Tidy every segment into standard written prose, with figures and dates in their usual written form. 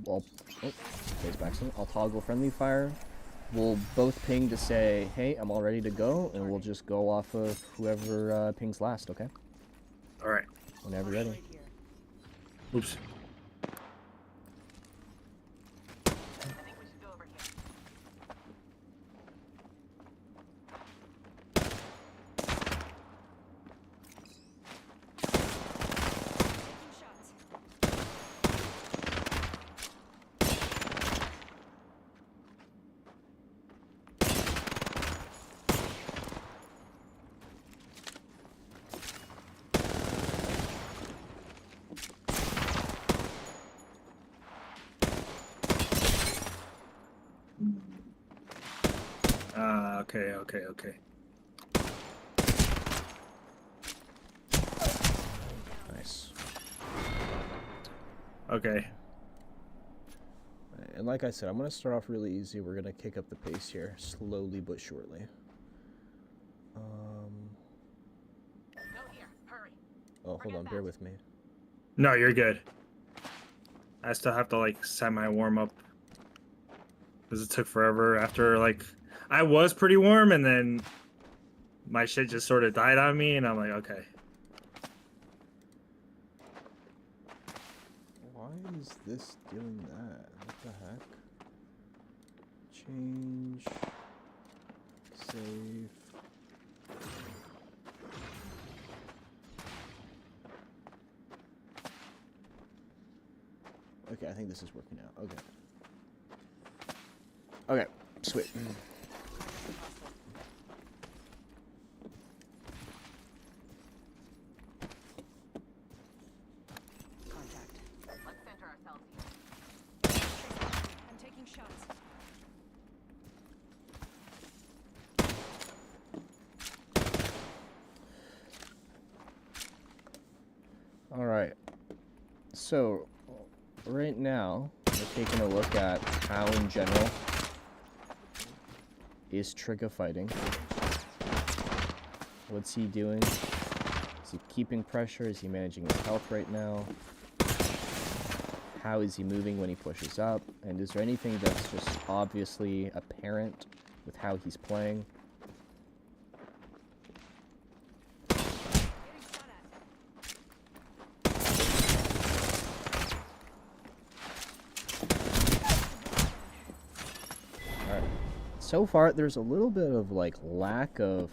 Stays back soon. I'll toggle friendly fire. We'll both ping to say, hey, I'm all ready to go, and we'll just go off of whoever pings last, okay? All right. Whenever you're ready. Oops. Okay. Nice. Okay. And like I said, I'm going to start off really easy. We're going to kick up the pace here, slowly but surely. Oh, hold on, bear with me. No, you're good. I still have to, like, set my warm-up. Because it took forever after, like... I was pretty warm, and then my shit just sort of died on me, and I'm like, okay. Why is this doing that? What the heck? Change. Save. Okay, I think this is working out. Okay. Okay, sweet. Contact. Let's center ourselves here. I'm taking shots. All right. So, right now, we're taking a look at how, in general, is Trigger fighting. What's he doing? Is he keeping pressure? Is he managing his health right now? How is he moving when he pushes up? And is there anything that's just obviously apparent with how he's playing? So far, there's a little bit of, like, lack of,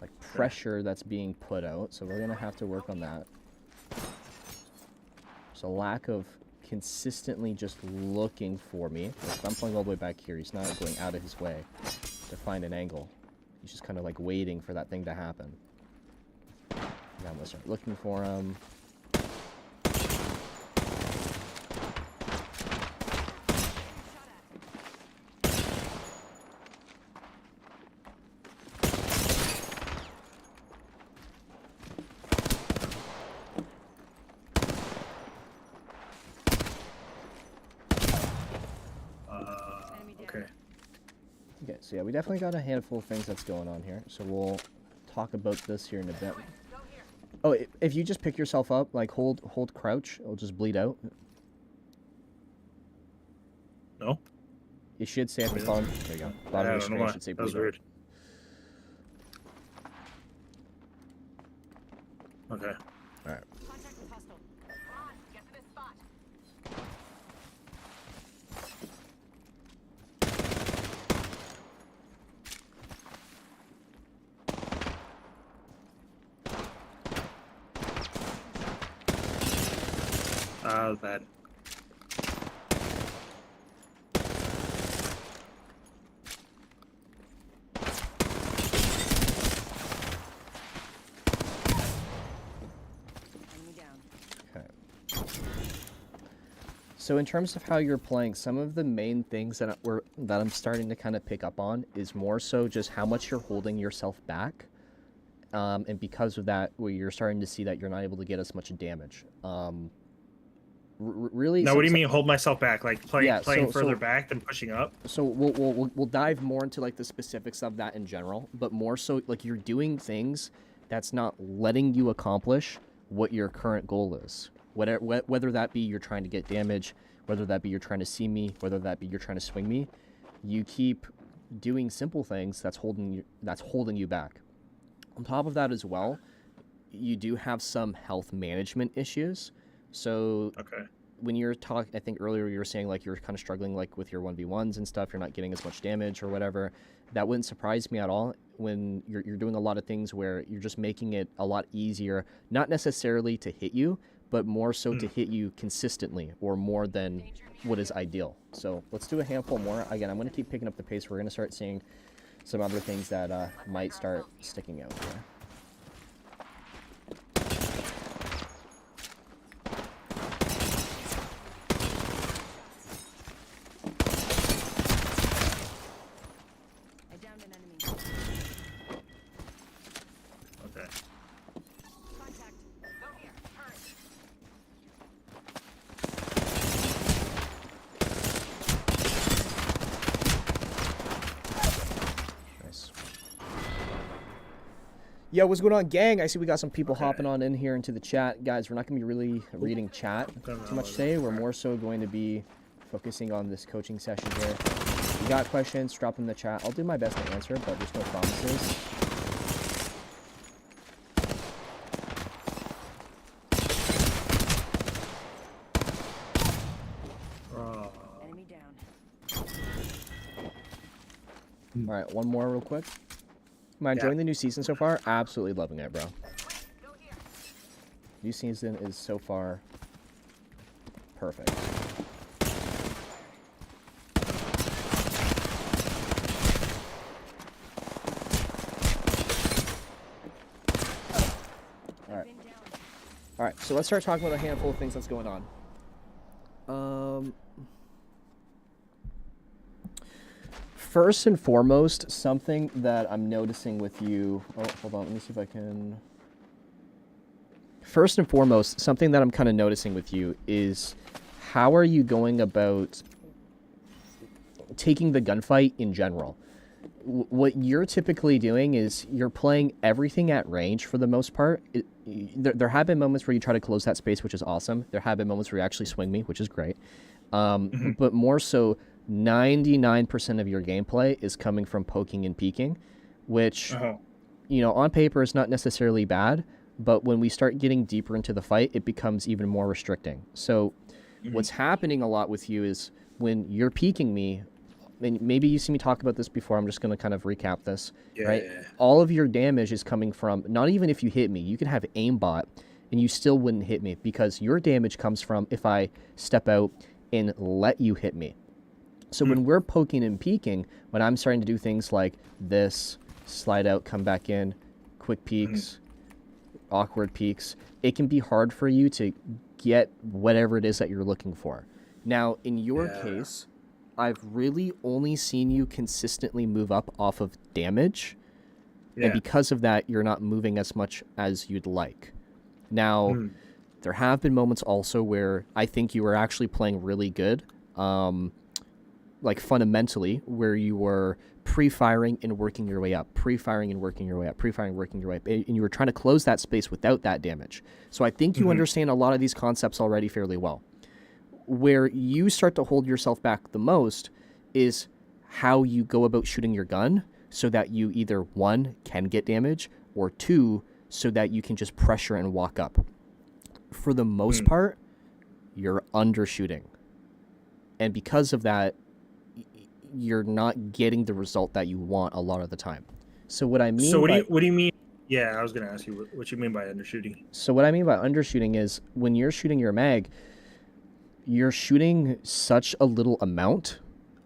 like, pressure that's being put out, so we're gonna have to work on that. There's a lack of consistently just looking for me. If I'm playing all the way back here, he's not going out of his way to find an angle. He's just kind of, like, waiting for that thing to happen. Now I'm gonna start looking for him. Okay, so yeah, we definitely got a handful of things that's going on here. So we'll talk about this here in a bit. Oh, if you just pick yourself up, like hold crouch, it'll just bleed out. No? You should say at the bottom. There you go. Bottom of the screen should say bleed out. That was weird. Okay. Alright. Contact with hostile. Come on, get to this spot. That was bad. Enemy down. Okay. So in terms of how you're playing, some of the main things that I'm starting to kind of pick up on is more so just how much you're holding yourself back. And because of that, you're starting to see that you're not able to get as much damage. Really. Now, what do you mean hold myself back? Like playing further back than pushing up? So we'll dive more into like the specifics of that in general, but more so like you're doing things that's not letting you accomplish what your current goal is. Whether that be you're trying to get damage, whether that be you're trying to see me, whether that be you're trying to swing me, you keep doing simple things that's holding you back. On top of that as well, you do have some health management issues. So Okay. when you're talking, I think earlier you were saying like you're kind of struggling like with your 1v1s and stuff, you're not getting as much damage or whatever. That wouldn't surprise me at all when you're doing a lot of things where you're just making it a lot easier, not necessarily to hit you, but more so to hit you consistently or more than what is ideal. So let's do a handful more. Again, I'm going to keep picking up the pace. We're going to start seeing some other things that might start sticking out here. I downed an enemy. Okay. Contact. Go here. Hurry. Nice. Yo, what's going on, gang? I see we got some people hopping on in here into the chat. Guys, we're not going to be really reading chat too much today. We're more so going to be focusing on this coaching session here. If you got questions, drop them in the chat. I'll do my best to answer, but there's no promises. Enemy down. All right, one more real quick. Am I enjoying the new season so far? Absolutely loving it, bro. Go here. New season is so far perfect. All right. Been down. All right, so let's start talking about a handful of things that's going on. First and foremost, something that I'm noticing with you. Oh, hold on. Let me see if I can. First and foremost, something that I'm kind of noticing with you is how are you going about taking the gunfight in general? What you're typically doing is you're playing everything at range for the most part. There have been moments where you try to close that space, which is awesome. There have been moments where you actually swing me, which is great. But more so, 99% of your gameplay is coming from poking and peeking, which, you know, on paper is not necessarily bad, but when we start getting deeper into the fight, it becomes even more restricting. So what's happening a lot with you is when you're peeking me, and maybe you see me talk about this before, I'm just going to kind of recap this, right? Yeah. All of your damage is coming from, not even if you hit me, you could have aimbot and you still wouldn't hit me because your damage comes from if I step out and let you hit me. So when we're poking and peeking, when I'm starting to do things like this, slide out, come back in, quick peeks, awkward peeks, it can be hard for you to get whatever it is that you're looking for. Now, in your case, I've really only seen you consistently move up off of damage. Yeah. And because of that, you're not moving as much as you'd like. Now, there have been moments also where I think you were actually playing really good. Like fundamentally, where you were pre-firing and working your way up, pre-firing and working your way up, pre-firing, working your way up, and you were trying to close that space without that damage. So I think you understand a lot of these concepts already fairly well. Where you start to hold yourself back the most is how you go about shooting your gun so that you either, one, can get damage, or two, so that you can just pressure and walk up. For the most part, you're undershooting. And because of that, you're not getting the result that you want a lot of the time. So what I mean So what do you mean? Yeah, I was going to ask you what you mean by undershooting. So what I mean by undershooting is when you're shooting your mag, you're shooting such a little amount,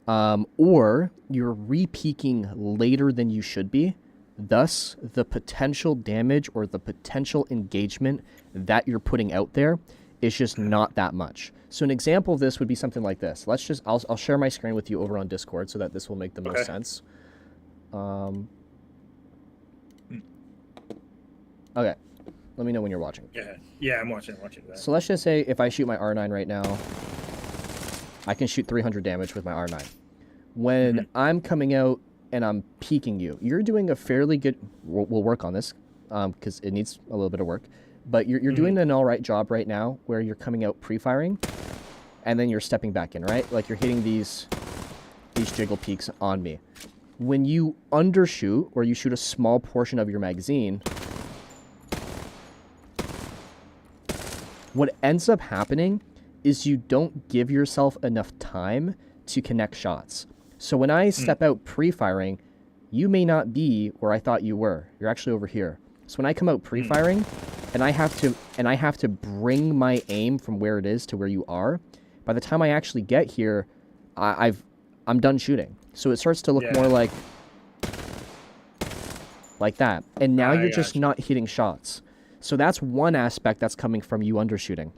or you're re-peaking later than you should be. Thus, the potential damage or the potential engagement that you're putting out there is just not that much. So an example of this would be something like this. I'll share my screen with you over on Discord so that this will make the most sense. Okay. Let me know when you're watching. Yeah, I'm watching that. So let's just say if I shoot my R9 right now, I can shoot 300 damage with my R9. When I'm coming out and I'm peeking you, you're doing a fairly good... We'll work on this because it needs a little bit of work. But you're doing an all right job right now where you're coming out pre-firing. and then you're stepping back in, right? Like you're hitting these jiggle peaks on me. When you undershoot, or you shoot a small portion of your magazine, what ends up happening is you don't give yourself enough time to connect shots. So when I step out pre-firing, you may not be where I thought you were. You're actually over here. So when I come out pre-firing, and I have to bring my aim from where it is to where you are, by the time I actually get here, I'm done shooting. So it starts to look more like that. And now you're just not hitting shots. So that's one aspect that's coming from you undershooting.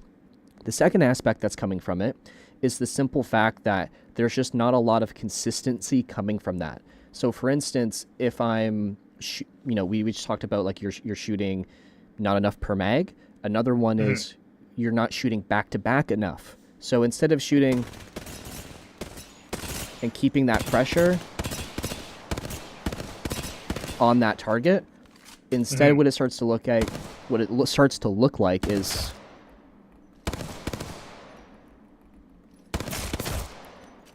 The second aspect that's coming from it is the simple fact that there's just not a lot of consistency coming from that. So for instance, if I'm, we just talked about like you're shooting not enough per mag. Another one is you're not shooting back to back enough. So instead of shooting and keeping that pressure on that target, instead what it starts to look like is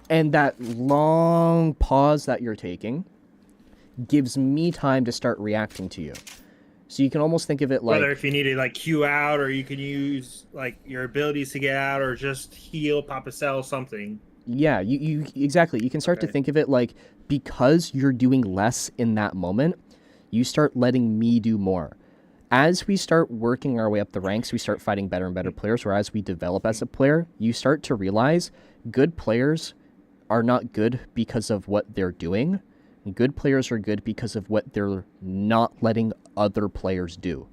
and that long pause that you're taking gives me time to start reacting to you. So you can almost think of it like... Whether if you need to like queue out, or you can use like your abilities to get out, or just heal, pop a cell, something. Yeah, you exactly. You can start to think of it like, because you're doing less in that moment, you start letting me do more. As we start working our way up the ranks, we start fighting better and better players, or as we develop as a player, you start to realize good players are not good because of what they're doing. Good players are good because of what they're not letting other players do.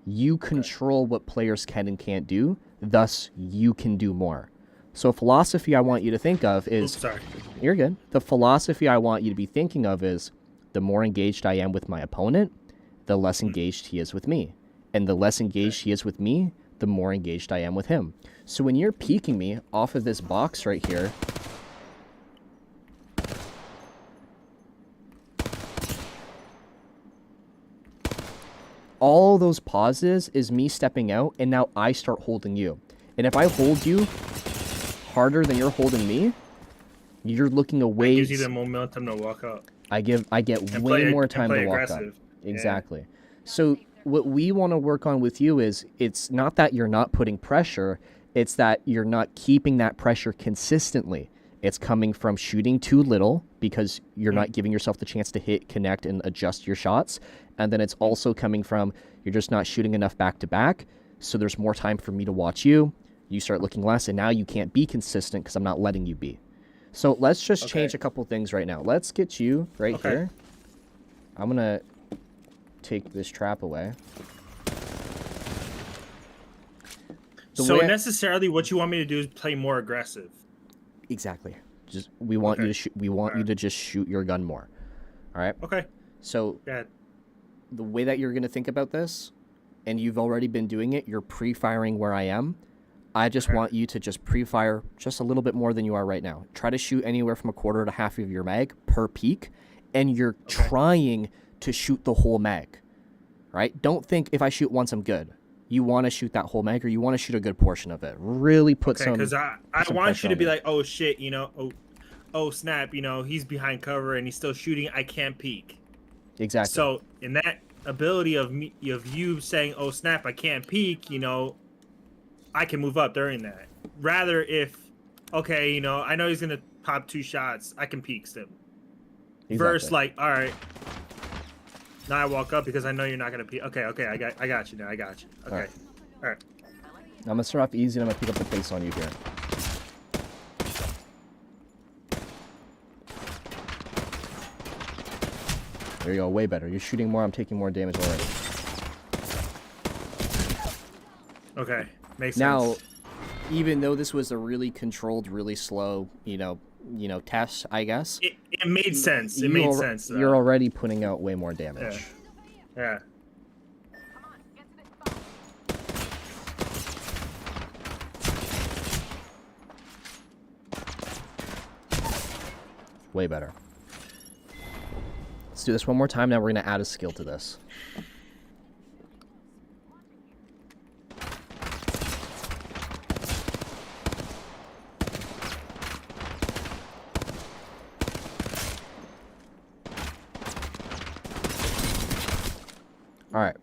You control what players can and can't do, thus you can do more. So a philosophy I want you to think of is... Oops, sorry. You're good. The philosophy I want you to be thinking of is, the more engaged I am with my opponent, the less engaged he is with me. And the less engaged he is with me, the more engaged I am with him. So when you're peeking me off of this box right here... all those pauses is me stepping out, and now I start holding you. And if I hold you harder than you're holding me, you're looking away. It gives you the momentum to walk up. I get way more time to walk up. Exactly. So what we want to work on with you is, it's not that you're not putting pressure, it's that you're not keeping that pressure consistently. It's coming from shooting too little because you're not giving yourself the chance to hit, connect, and adjust your shots. And then it's also coming from you're just not shooting enough back to back. So there's more time for me to watch you. You start looking less, and now you can't be consistent because I'm not letting you be. So let's just change a couple things right now. Let's get you right here. I'm going to take this trap away. So necessarily what you want me to do is play more aggressive. Exactly. Just we want you to shoot. We want you to just shoot your gun more. All right. Okay. So the way that you're going to think about this, and you've already been doing it, you're pre-firing where I am. I just want you to just pre-fire just a little bit more than you are right now. Try to shoot anywhere from a quarter to half of your mag per peak, and you're trying to shoot the whole mag. Right? Don't think if I shoot once I'm good. You want to shoot that whole mag, or you want to shoot a good portion of it. Really put some... because I want you to be like, oh shit, you know, oh snap, you know, he's behind cover and he's still shooting, I can't peek. Exactly. So in that ability of you saying, oh snap, I can't peek, you know, I can move up during that. Rather if, okay, you know, I know he's gonna pop 2 shots, I can peek him. Exactly. Versus like, all right, now I walk up because I know you're not gonna peek. Okay, I got you now. I got you. Okay, all right. I'm gonna start off easy, and I'm gonna pick up the pace on you here. There you go, way better. You're shooting more, I'm taking more damage already. Okay, makes sense. Now, even though this was a really controlled, really slow, you know, test, I guess. It made sense. It made sense. Though. You're already putting out way more damage. Yeah. Way better. Let's do this one more time. Now we're going to add a skill to this. All right.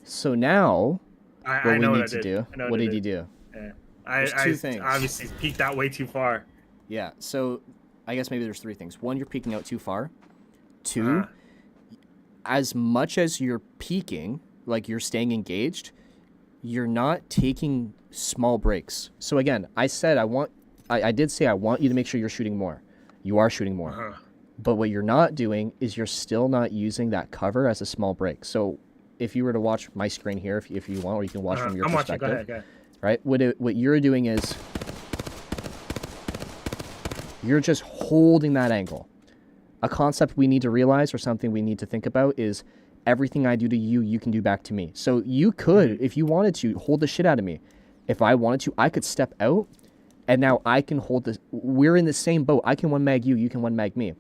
So now, I what we know need what I to did. do? I know What I did you do? Yeah. There's two things. Obviously peeked out way too far. Yeah. So, I guess maybe there's three things. One, you're peeking out too far. Two, as much as you're peeking, like you're staying engaged, you're not taking small breaks. So again, I did say I want you to make sure you're shooting more. You are shooting more. But what you're not doing is you're still not using that cover as a small break. So if you were to watch my screen here, if you want, or you can watch from your perspective. Watching. Go ahead. Right? What you're doing is you're just holding that angle. A concept we need to realize, or something we need to think about, is everything I do to you, you can do back to me. So you could, if you wanted to, hold the shit out of me. If I wanted to, I could step out, and now I can hold this. We're in the same boat. I can one mag you, you can one mag me.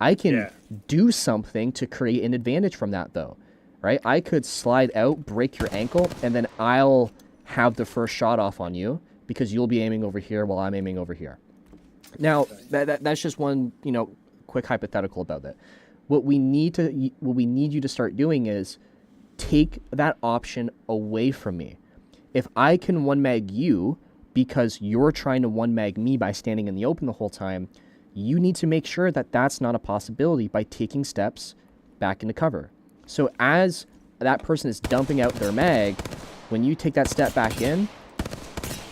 I can do something to create an advantage from that, though, right? I could slide out, break your ankle, and then I'll have the first shot off on you because you'll be aiming over here while I'm aiming over here. Now, that's just one, quick hypothetical about that. What we need you to start doing is take that option away from me. If I can one mag you because you're trying to one mag me by standing in the open the whole time, you need to make sure that that's not a possibility by taking steps back into cover. So as that person is dumping out their mag, when you take that step back in,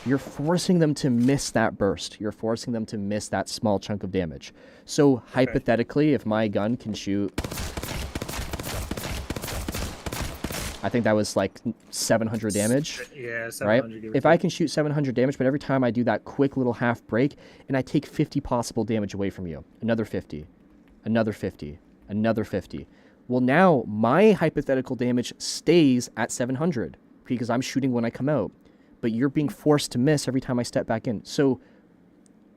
you're forcing them to miss that burst. You're forcing them to miss that small chunk of damage. So hypothetically, if my gun can shoot, I think that was like 700 damage. Yeah, 700. Right? If I can shoot 700 damage, but every time I do that quick little half break, and I take 50 possible damage away from you, another 50, another 50, another 50. Well, now my hypothetical damage stays at 700 because I'm shooting when I come out, but you're being forced to miss every time I step back in. So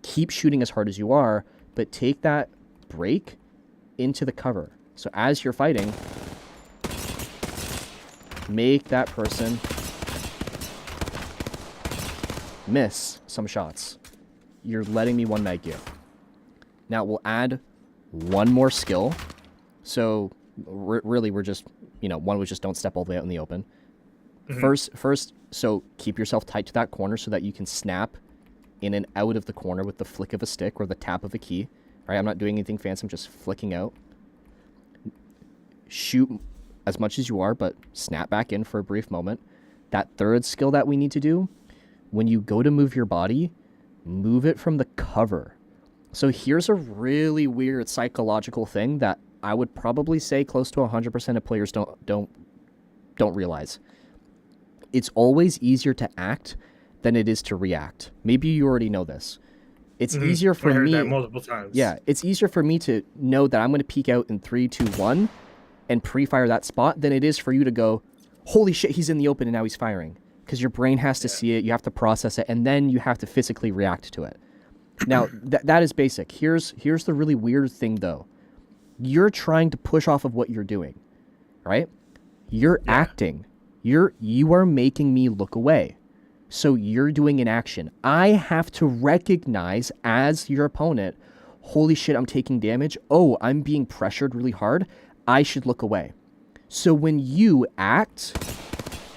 keep shooting as hard as you are, but take that break into the cover. So as you're fighting, make that person miss some shots. You're letting me one mag you. Now we'll add one more skill. So really we're just, one was just don't step all the way out in the open. First, so keep yourself tight to that corner so that you can snap in and out of the corner with the flick of a stick or the tap of a key. Right? I'm not doing anything fancy. I'm just flicking out. Shoot as much as you are, but snap back in for a brief moment. That third skill that we need to do, when you go to move your body, move it from the cover. So here's a really weird psychological thing that I would probably say close to 100% of players don't realize. It's always easier to act than it is to react. Maybe you already know this. It's easier for me. I heard that multiple times. Yeah, it's easier for me to know that I'm going to peek out in 3, 2, 1 and pre-fire that spot than it is for you to go, holy shit, he's in the open and now he's firing. Because your brain has to see it, you have to process it, and then you have to physically react to it. Now, that is basic. Here's the really weird thing, though. You're trying to push off of what you're doing, right? You're acting. You are making me look away. So you're doing an action. I have to recognize as your opponent, holy shit, I'm taking damage. Oh, I'm being pressured really hard. I should look away. So when you act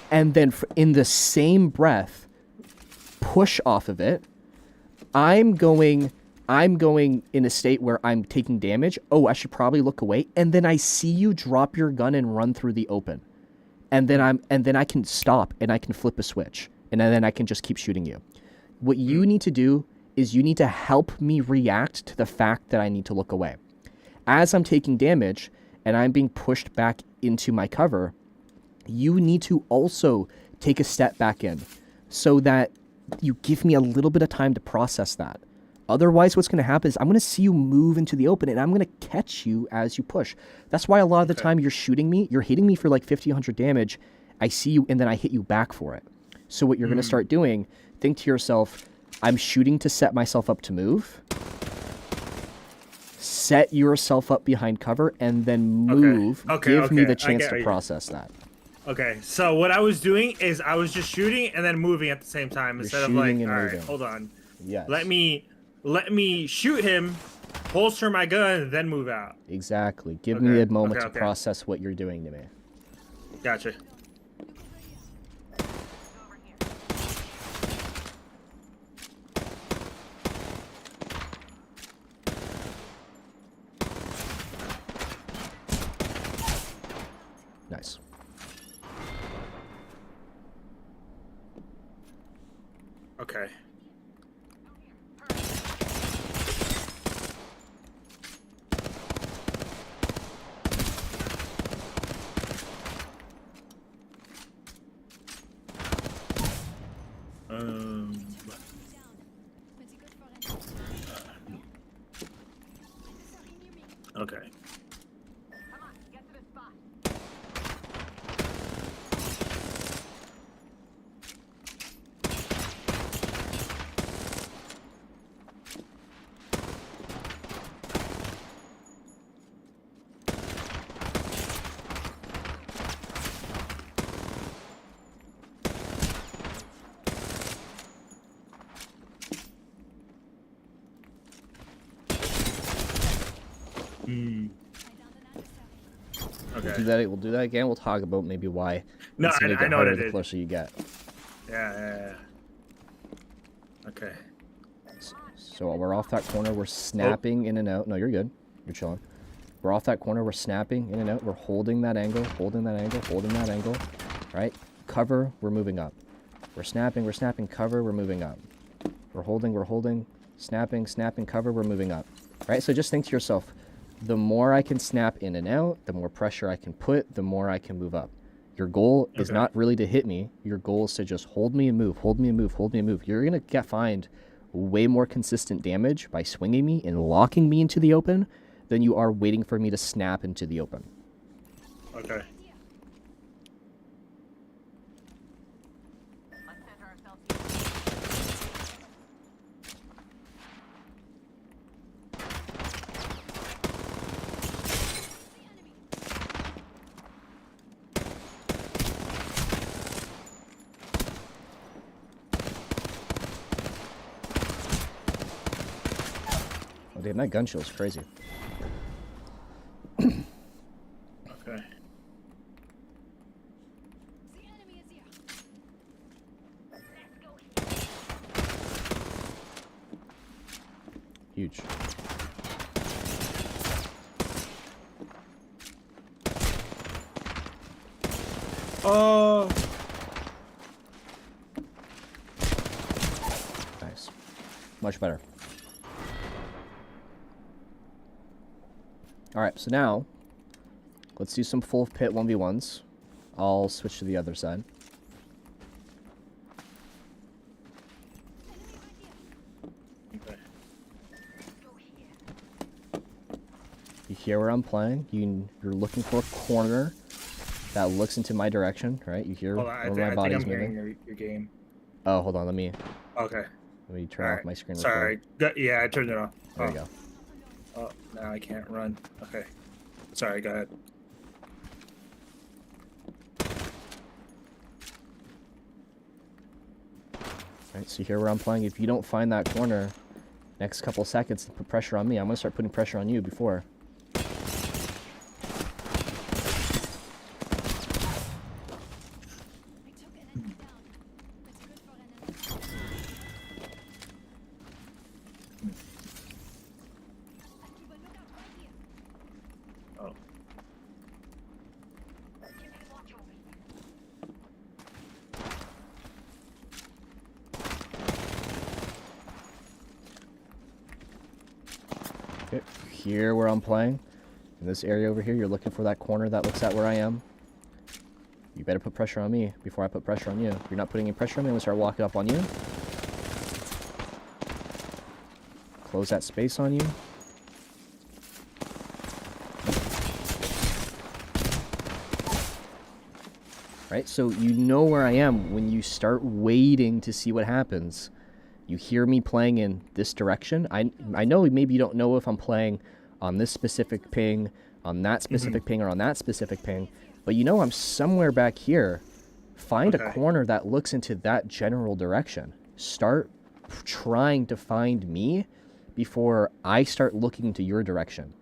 and then in the same breath push off of it, I'm going in a state where I'm taking damage. Oh, I should probably look away. And then I see you drop your gun and run through the open. And then I can stop and I can flip a switch. And then I can just keep shooting you. What you need to do is you need to help me react to the fact that I need to look away. As I'm taking damage and I'm being pushed back into my cover, you need to also take a step back in so that you give me a little bit of time to process that. Otherwise, what's going to happen is I'm going to see you move into the open and I'm going to catch you as you push. That's why a lot of the time you're shooting me, you're hitting me for like 50, 100 damage. I see you and then I hit you back for it. So what you're going to start doing, think to yourself, I'm shooting to set myself up to move. Set yourself up behind cover and then move. Give me the chance to process that. Okay, so what I was doing is I was just shooting and then moving at the same time instead of like, all right, hold on. Yes. Let me shoot him, holster my gun, and then move out. Exactly. Give me a moment to process what you're doing to me. Gotcha. Over here. Nice. Okay. Okay. Come on, get to the spot. Hmm. We'll do Okay. that. We'll do that again. We'll talk about maybe why No, it's gonna I get know what harder I the did. closer you get. Yeah. Okay. So we're off that corner. We're snapping in and out. No, you're good. You're chilling. We're off that corner. We're snapping in and out. We're holding that angle. Holding that angle. Holding that angle. Right? Cover. We're moving up. We're snapping. We're snapping. Cover. We're moving up. We're holding. We're holding. Snapping. Snapping. Cover. We're moving up. Right? So just think to yourself, the more I can snap in and out, the more pressure I can put, the more I can move up. Your goal is Okay. not really to hit me. Your goal is to just hold me and move, hold me and move, hold me and move. You're going to find way more consistent damage by swinging me and locking me into the open than you are waiting for me to snap into the open. Okay. Let's center ourselves here. Oh, damn, that gun chill is crazy. Okay. Huge. Oh. Nice. Much better. Alright, so now, let's do some full pit 1v1s. I'll switch to the other side. Okay. You hear where I'm playing. You're looking for a corner that looks into my direction, right? You hear Hold on. I where think my body's I'm hearing moving. your game. Oh, hold on. Let me Okay. turn All off right. my screen. Sorry. Yeah, I turned it off. There you go. Oh, now I can't run. Okay. Sorry, go ahead. Right, so you hear where I'm playing. If you don't find that corner, next couple seconds to put pressure on me, I'm gonna start putting pressure on you before. Oh. Okay, here where I'm playing. In this area over here, you're looking for that corner that looks at where I am. You better put pressure on me before I put pressure on you. If you're not putting any pressure on me, I'm gonna start walking up on you. Close that space on you. Right, so you know where I am when you start waiting to see what happens. You hear me playing in this direction. I know maybe you don't know if I'm playing on this specific ping, on that specific ping, or on that specific ping, but you know I'm somewhere back here. Find a Okay. corner that looks into that general direction. Start trying to find me before I start looking to your direction.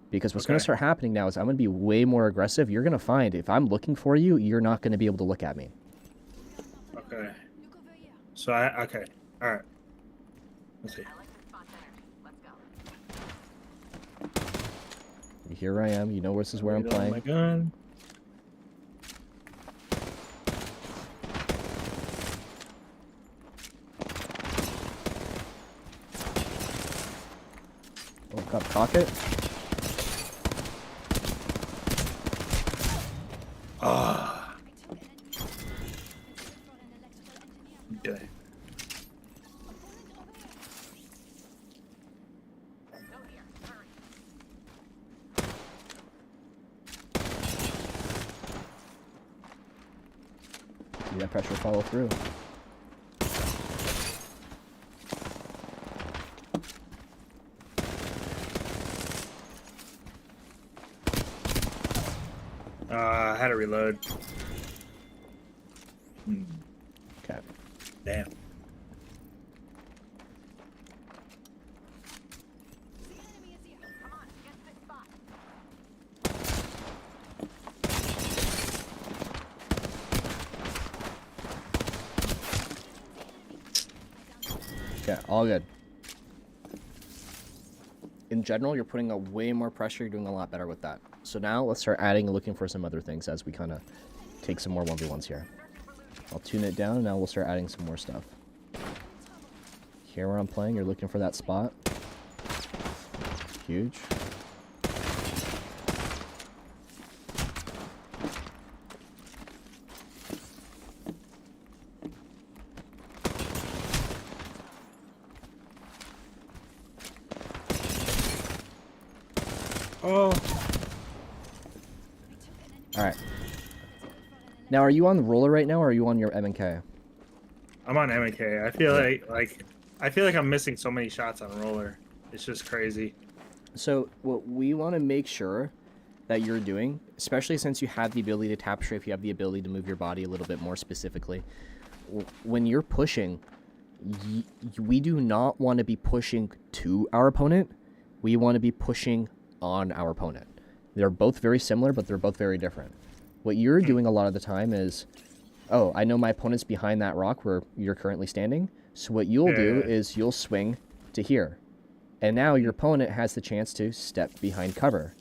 Because what's going Okay. to start happening now is I'm going to be way more aggressive. You're going to find if I'm looking for you, you're not going to be able to look at me. Okay. So okay. All right. Let's see. I like this spot's energy. Let's go. Here I am. You know this is where I'm Reload playing. my gun. Oh, got pocket. Ah. Okay. Go here. Hurry. See that pressure follow through. I had to reload. Hmm. Okay. Damn. Come on, get to this spot. Okay, all good. In general, you're putting a way more pressure. You're doing a lot better with that. So now let's start adding and looking for some other things as we kind of take some more 1v1s here. I'll tune it down, and now we'll start adding some more stuff. Here where I'm playing, you're looking for that spot. Huge. Oh. Alright. Now, are you on the roller right now, or are you on your M&K? I'm on MK. I feel I feel like I'm missing so many shots on roller. It's just crazy. So, what we want to make sure that you're doing, especially since you have the ability to tap strafe, you have the ability to move your body a little bit more specifically. When you're pushing, we do not want to be pushing to our opponent. We want to be pushing on our opponent. They're both very similar, but they're both very different. What you're doing a lot of the time is, oh, I know my opponent's behind that rock where you're currently standing. So what you'll do is you'll swing to here. And now your opponent has the chance to step behind cover,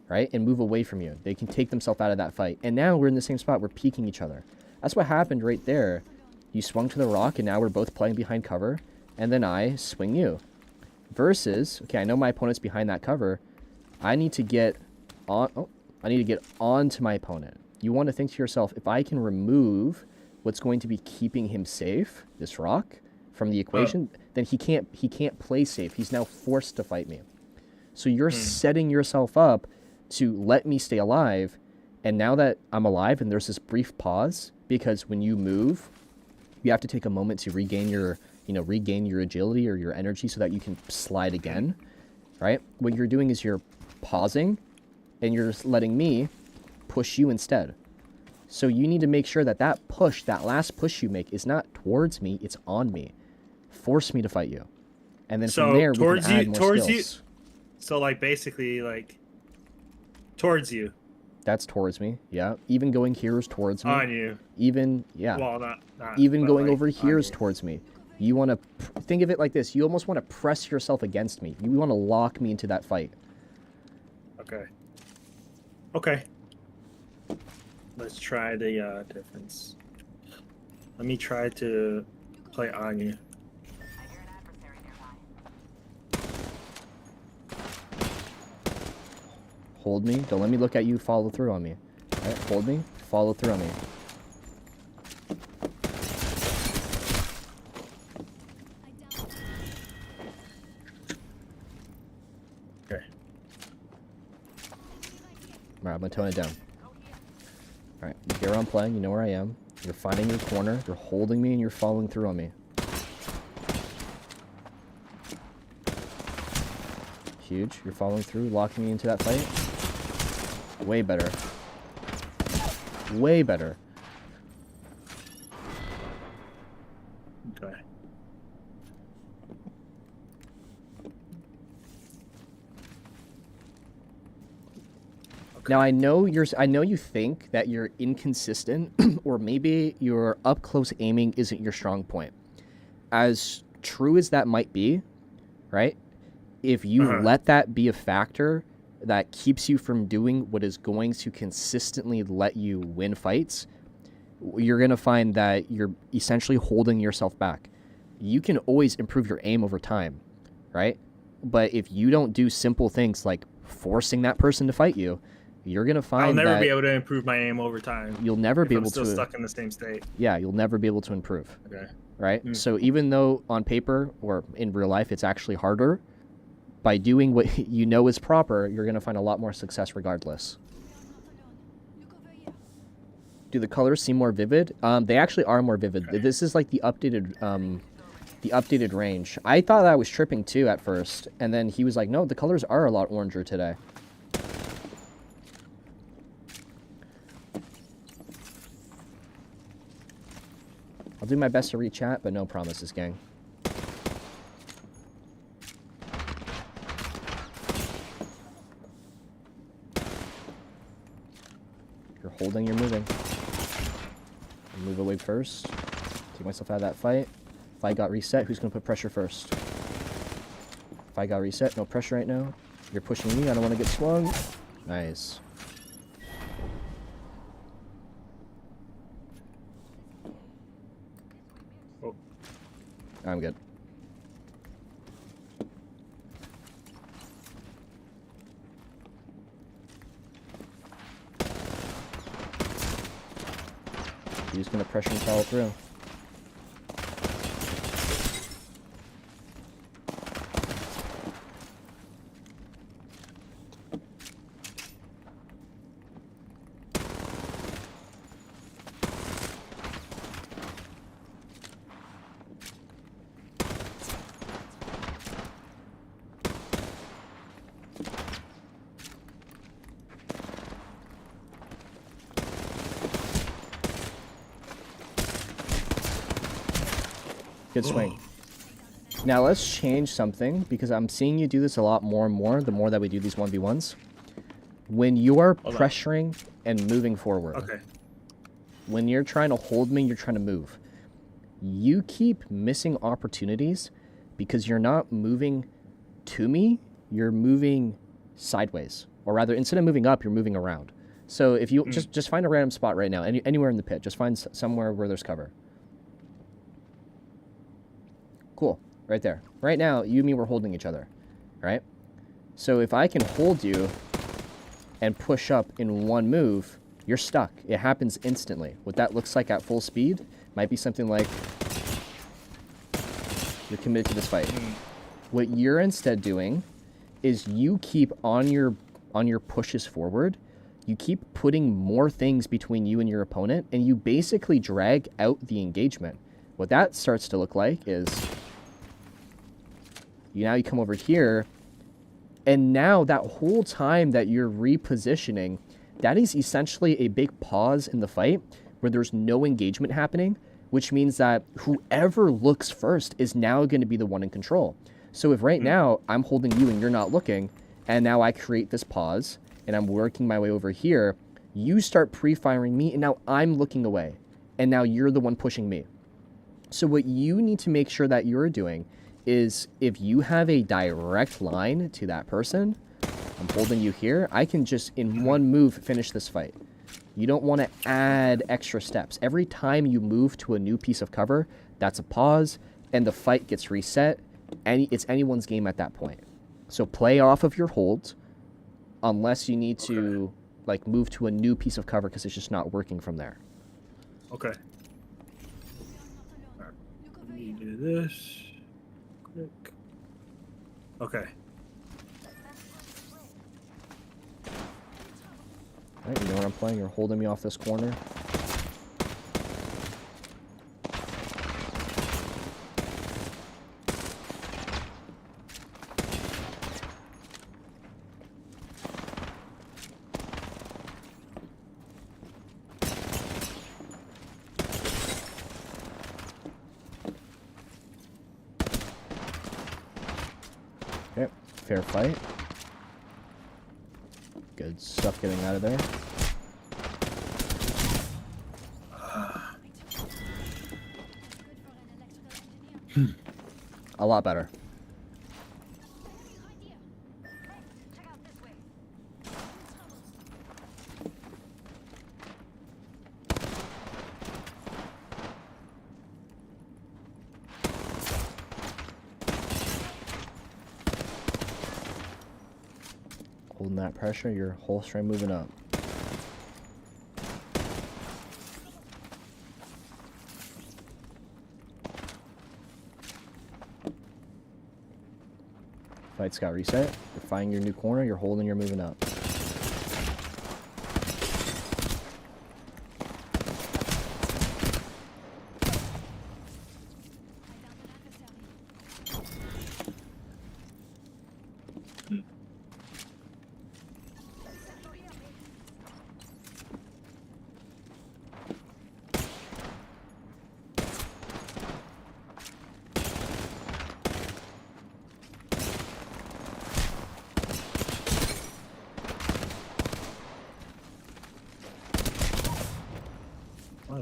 right? And move away from you. They can take themselves out of that fight. And now we're in the same spot. We're peeking each other. That's what happened right there. You swung to the rock, and now we're both playing behind cover. And then I swing you. Versus, okay, I know my opponent's behind that cover. I need to get on. Oh, I need to get onto my opponent. You want to think to yourself, if I can remove what's going to be keeping him safe, this rock, from the equation, then he can't play safe. He's now forced to fight me. So you're setting yourself up to let me stay alive. And now that I'm alive, and there's this brief pause, because when you move, you have to take a moment to regain your agility or your energy so that you can slide again, right? What you're doing is you're pausing, and you're just letting me push you instead. So you need to make sure that that push, that last push you make, is not towards me, it's on me. Force me to fight you. And then So from there, we towards can add you, more towards skills. you. So like basically like towards you, That's towards me, yeah. Even going here is towards me. on you. Even, yeah. Well, not Even but, going like, over on here is you. towards me. You want to think of it like this. You almost want to press yourself against me. You want to lock me into that fight. Okay. Okay. Let's try the difference. Let me try to play on you. I hear an adversary nearby. Hold me. Don't let me look at you. Follow through on me. All right, hold me. Follow through on me. Okay. All right, I'm going to tone it down. All right, here I'm playing. You know where I am. You're finding your corner. You're holding me, and you're following through on me. Huge. You're following through, locking me into that fight. Way better. Way better. Okay. Now I know you think that you're inconsistent, or maybe your up close aiming isn't your strong point. As true as that might be, right? If you let that be a factor that keeps you from doing what is going to consistently let you win fights, you're going to find that you're essentially holding yourself back. You can always improve your aim over time, right? But if you don't do simple things like forcing that person to fight you, you're going to find I'll never that be able to improve my aim over time. you'll never be able still to stuck in the same state. Yeah, you'll never be able to improve. Okay. Right? So even though on paper or in real life it's actually harder, by doing what you know is proper, you're going to find a lot more success regardless. Do the colors seem more vivid? They actually are more vivid. Okay. This is like the updated range. I thought I was tripping too at first, and then he was like, no, the colors are a lot oranger today. I'll do my best to re-chat, but no promises, gang. You're holding, you're moving. I'll move away first. Take myself out of that fight. If I got reset, who's going to put pressure first? If I got reset, no pressure right now. You're pushing me, I don't want to get swung. Nice. Oh. I'm good. He's going to pressure and follow through. Good swing. Now let's change something, because I'm seeing you do this a lot more and more the more that we do these 1v1s. When you are pressuring and moving forward, when you're trying to hold me, you're trying to move. You keep missing opportunities because you're not moving to me, you're moving sideways. Or rather, instead of moving up, you're moving around. So if you just find a random spot right now, anywhere in the pit, just find somewhere where there's cover. Cool, right there. Right now, you and me were holding each other, right? So if I can hold you and push up in one move, you're stuck. It happens instantly. What that looks like at full speed might be something like you're committed to this fight. What you're instead doing is you keep on your pushes forward, you keep putting more things between you and your opponent, and you basically drag out the engagement. What that starts to look like is you come over here, and now that whole time that you're repositioning, that is essentially a big pause in the fight where there's no engagement happening, which means that whoever looks first is now going to be the one in control. So if right now I'm holding you and you're not looking, and now I create this pause and I'm working my way over here, you start pre-firing me, and now I'm looking away, and now you're the one pushing me. So what you need to make sure that you're doing is, if you have a direct line to that person, I'm holding you here, I can just in one move finish this fight. You don't want to add extra steps. Every time you move to a new piece of cover, that's a pause, and the fight gets reset. It's anyone's game at that point. So play off of your hold, unless you need to like move to a new piece of cover because it's just not working from there. Okay. All right. Let me do this. Click. Okay. Alright, you know what I'm playing? You're holding me off this corner. Okay, fair fight. Good stuff getting out of there. A lot better. Check out this way. Holding that pressure, your whole strength moving up. Fight's got reset. You're finding your new corner, you're holding, you're moving up.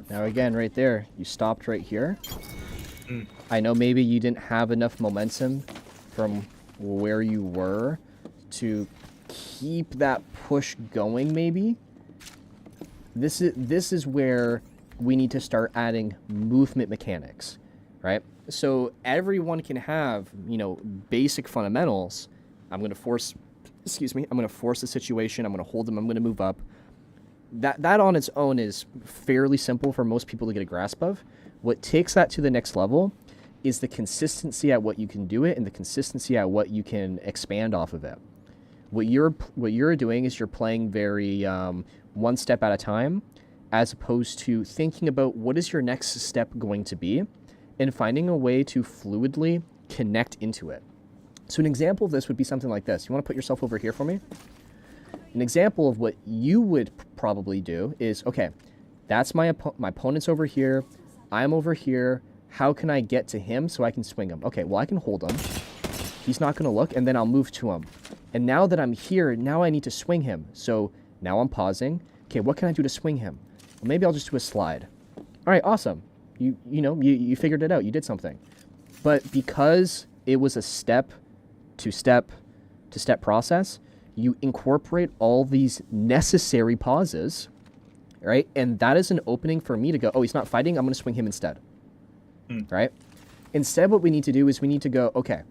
Now again, right there, you stopped right here. I know maybe you didn't have enough momentum from where you were to keep that push going, maybe. This is where we need to start adding movement mechanics, right? So everyone can have, you know, basic fundamentals. I'm going to force, excuse me, I'm going to force the situation. I'm going to hold them. I'm going to move up. That on its own is fairly simple for most people to get a grasp of. What takes that to the next level is the consistency at what you can do it and the consistency at what you can expand off of it. What you're doing is you're playing very one step at a time, as opposed to thinking about what is your next step going to be and finding a way to fluidly connect into it. So an example of this would be something like this. You want to put yourself over here for me? An example of what you would probably do is, okay, that's my opponent's over here. I'm over here. How can I get to him so I can swing him? Okay, well, I can hold him. He's not going to look, and then I'll move to him. And now that I'm here, now I need to swing him. So now I'm pausing. Okay, what can I do to swing him? Well, maybe I'll just do a slide. All right, awesome. You figured it out. You did something. But because it was a step-to-step process, you incorporate all these necessary pauses, right? And that is an opening for me to go, oh, he's not fighting. I'm going to swing him instead, right? Instead, what we need to do is we need to go, okay,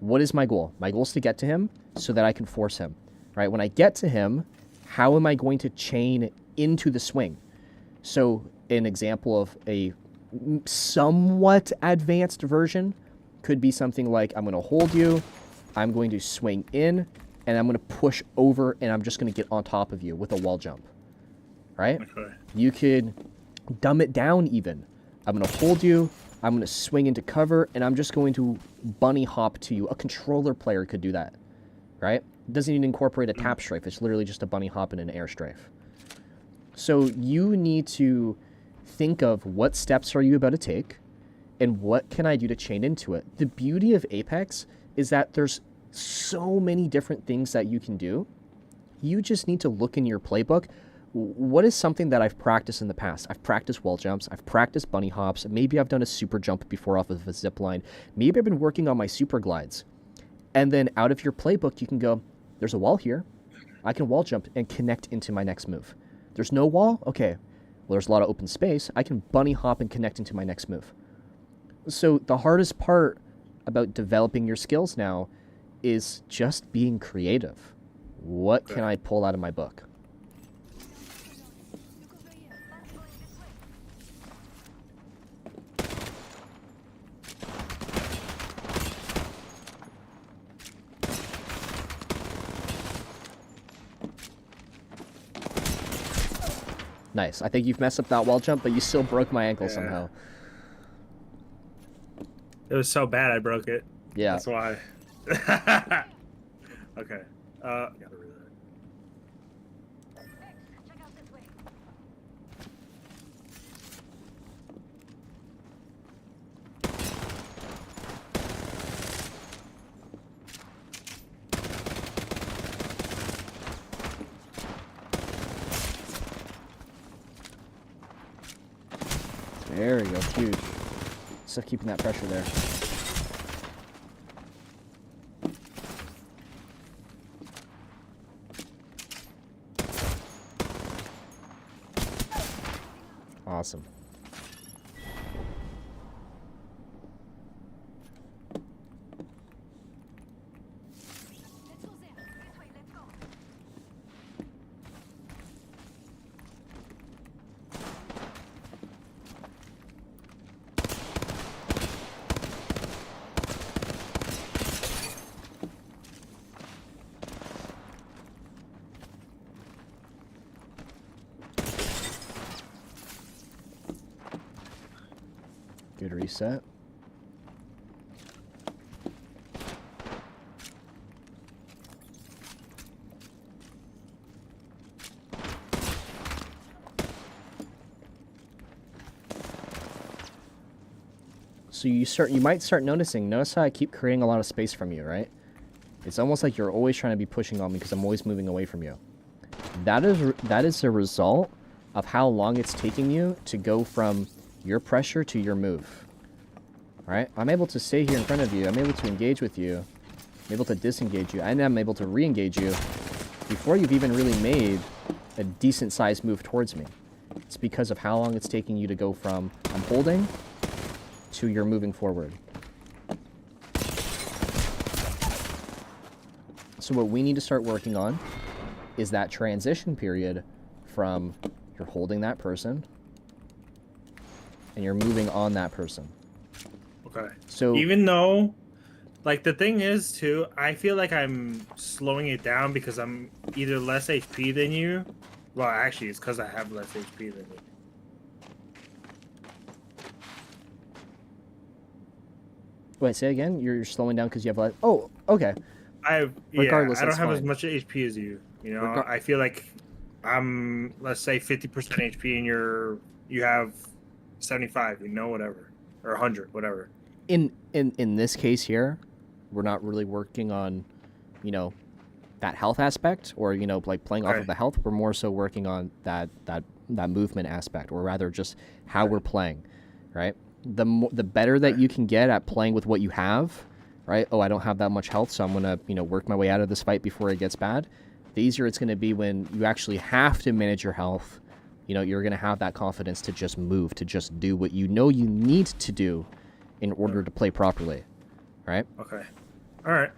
what is my goal? My goal is to get to him so that I can force him, right? When I get to him, how am I going to chain into the swing? So an example of a somewhat advanced version could be something like, I'm going to hold you, I'm going to swing in, and I'm going to push over, and I'm just going to get on top of you with a wall jump, right? Okay. You could dumb it down even. I'm going to hold you, I'm going to swing into cover, and I'm just going to bunny hop to you. A controller player could do that, right? It doesn't even incorporate a tap strafe. It's literally just a bunny hop and an air strafe. So you need to think of what steps are you about to take, and what can I do to chain into it. The beauty of Apex is that there's so many different things that you can do. You just need to look in your playbook. What is something that I've practiced in the past? I've practiced wall jumps. I've practiced bunny hops. Maybe I've done a super jump before off of a zip line. Maybe I've been working on my super glides. And then out of your playbook, you can go, there's a wall here. I can wall jump and connect into my next move. There's no wall? Okay. Well, there's a lot of open space. I can bunny hop and connect into my next move. So the hardest part about developing your skills now is just being creative. What can I pull out of my book? Nice. I think you've messed up that wall jump, but you still broke my ankle somehow. It was so bad I broke it. Yeah. That's why. Okay. Gotta read that. Check out this way. There we go. Huge. Still keeping that pressure there. Awesome. Good reset. So you might start noticing. Notice how I keep creating a lot of space from you, right? It's almost like you're always trying to be pushing on me because I'm always moving away from you. That is a result of how long it's taking you to go from your pressure to your move. Alright? I'm able to stay here in front of you. I'm able to engage with you. I'm able to disengage you. And I'm able to re-engage you before you've even really made a decent sized move towards me. It's because of how long it's taking you to go from I'm holding to you're moving forward. So what we need to start working on is that transition period from you're holding that person and you're moving on that person. Okay. So even though, like, the thing is too, I feel like I'm slowing it down because I'm either less HP than you. Well, actually, it's because I have less HP than you. wait, say again. You're slowing down because you have less. Oh, okay. Regardless, I don't that's have as fine. much HP as you. You know, I feel like I'm, let's say, 50% HP, and you have 75. You know, whatever, or 100, whatever. In this case here, we're not really working on, you know, that health aspect or, you know, like playing off of the health. We're more so working on that movement aspect, or rather just how we're playing, right? The better that you can get at playing with what you have, right? Oh, I don't have that much health, so I'm going to, you know, work my way out of this fight before it gets bad. The easier it's going to be when you actually have to manage your health. You know, you're going to have that confidence to just move, to just do what you know you need to do in order to play properly, right? Okay. All right.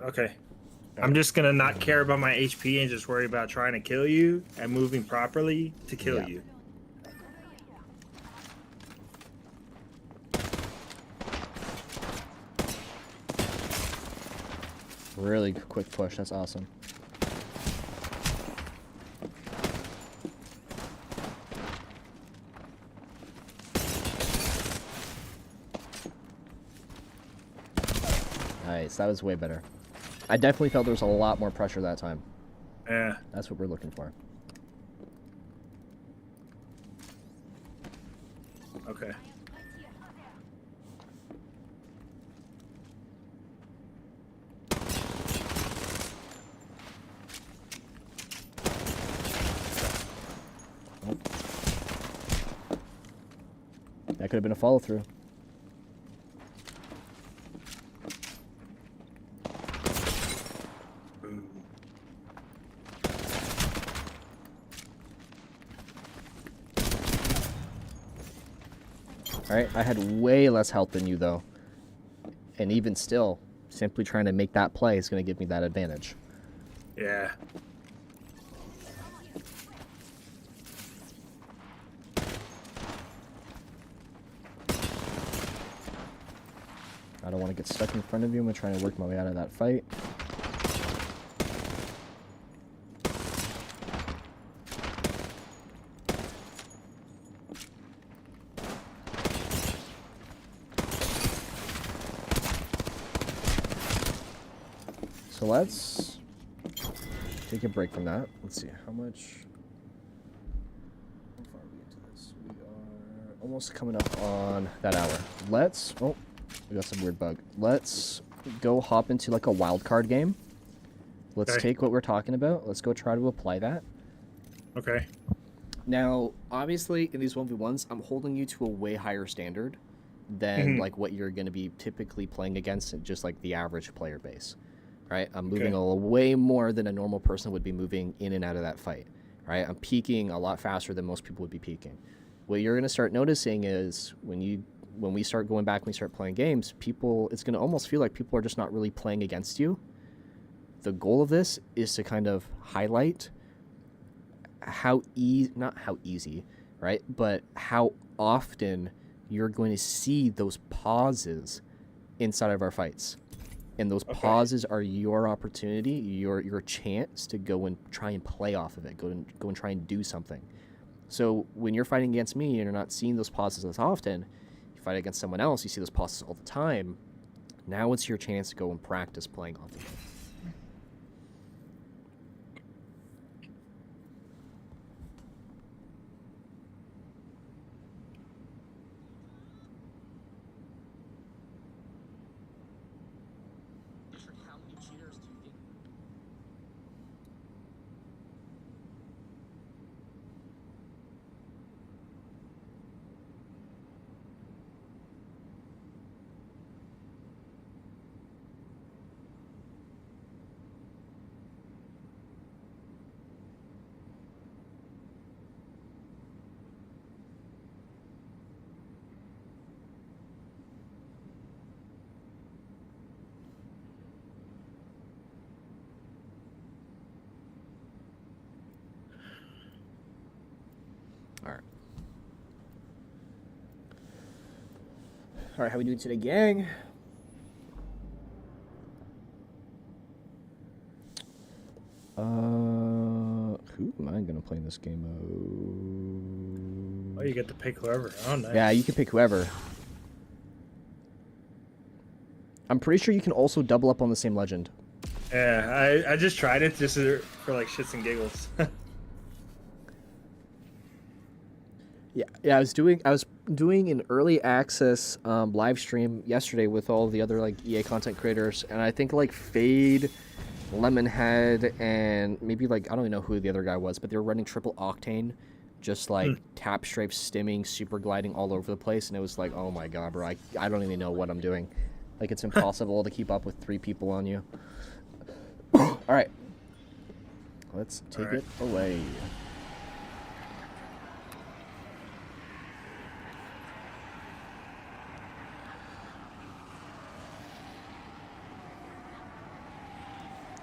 Okay. I'm just going to not care about my HP and just worry about trying to kill you and moving properly to kill you. Really quick push. That's awesome. Nice. That was way better. I definitely felt there was a lot more pressure that time. Yeah. That's what we're looking for. Okay. That could have been a follow through. Alright, I had way less health than you though. And even still, simply trying to make that play is going to give me that advantage. Yeah. I don't want to get stuck in front of you. I'm going to try and work my way out of that fight. So let's take a break from that. Let's see, how much... How far are we into this? We are almost coming up on that hour. Let's... Oh, we got some weird bug. Let's go hop into like a wild card game. Let's take what we're talking about. Let's go try to apply that. Okay. Now, obviously, in these 1v1s, I'm holding you to a way higher standard than Mhm. like what you're going to be typically playing against, just like the average player base, right? I'm moving Okay. way more than a normal person would be moving in and out of that fight, right? I'm peaking a lot faster than most people would be peaking. What you're going to start noticing is when we start going back, when we start playing games, people, it's going to almost feel like people are just not really playing against you. The goal of this is to kind of highlight not how easy, right? But how often you're going to see those pauses inside of our fights. And those Okay. pauses are your opportunity, your chance to go and try and play off of it, go and try and do something. So when you're fighting against me and you're not seeing those pauses as often, you fight against someone else, you see those pauses all the time. Now it's your chance to go and practice playing off of it. How many cheaters do you think? All right, how we doing today, gang? Who am I gonna play in this game mode? Oh, you get to pick whoever. Oh, nice. Yeah, you can pick whoever. I'm pretty sure you can also double up on the same legend. Yeah, I just tried it just for like shits and giggles. Yeah, I was doing an early access live stream yesterday with all the other like EA content creators, and I think like Fade, Lemonhead, and maybe like I don't even know who the other guy was, but they were running triple octane, just like tap strafe, stimming, super gliding all over the place, and it was like, oh my god, bro, I don't even know what I'm doing. Like it's impossible to keep up with 3 people on you. All right, let's take it away.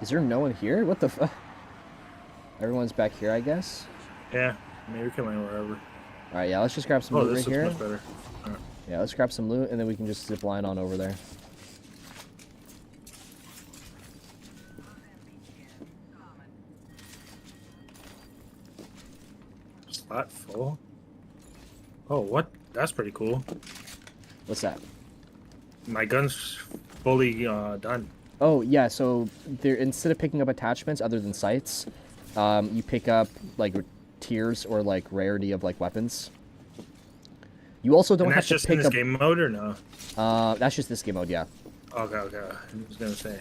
Is there no one here? What the fuck? Everyone's back here, I guess. Yeah, maybe we can land wherever. All right, yeah, let's just grab some Oh, loot this right looks here. much better. All right. Yeah, let's grab some loot, and then we can just zip line on over there. Slot full. Oh, what? That's pretty cool. What's that? My gun's fully done. Oh, yeah, so there, instead of picking up attachments other than sights, you pick up, like, tiers or, like, rarity of, like, weapons. You also don't And have that's to just in pick this up... game mode or no? That's just this game mode, yeah. Okay, okay. I was gonna say,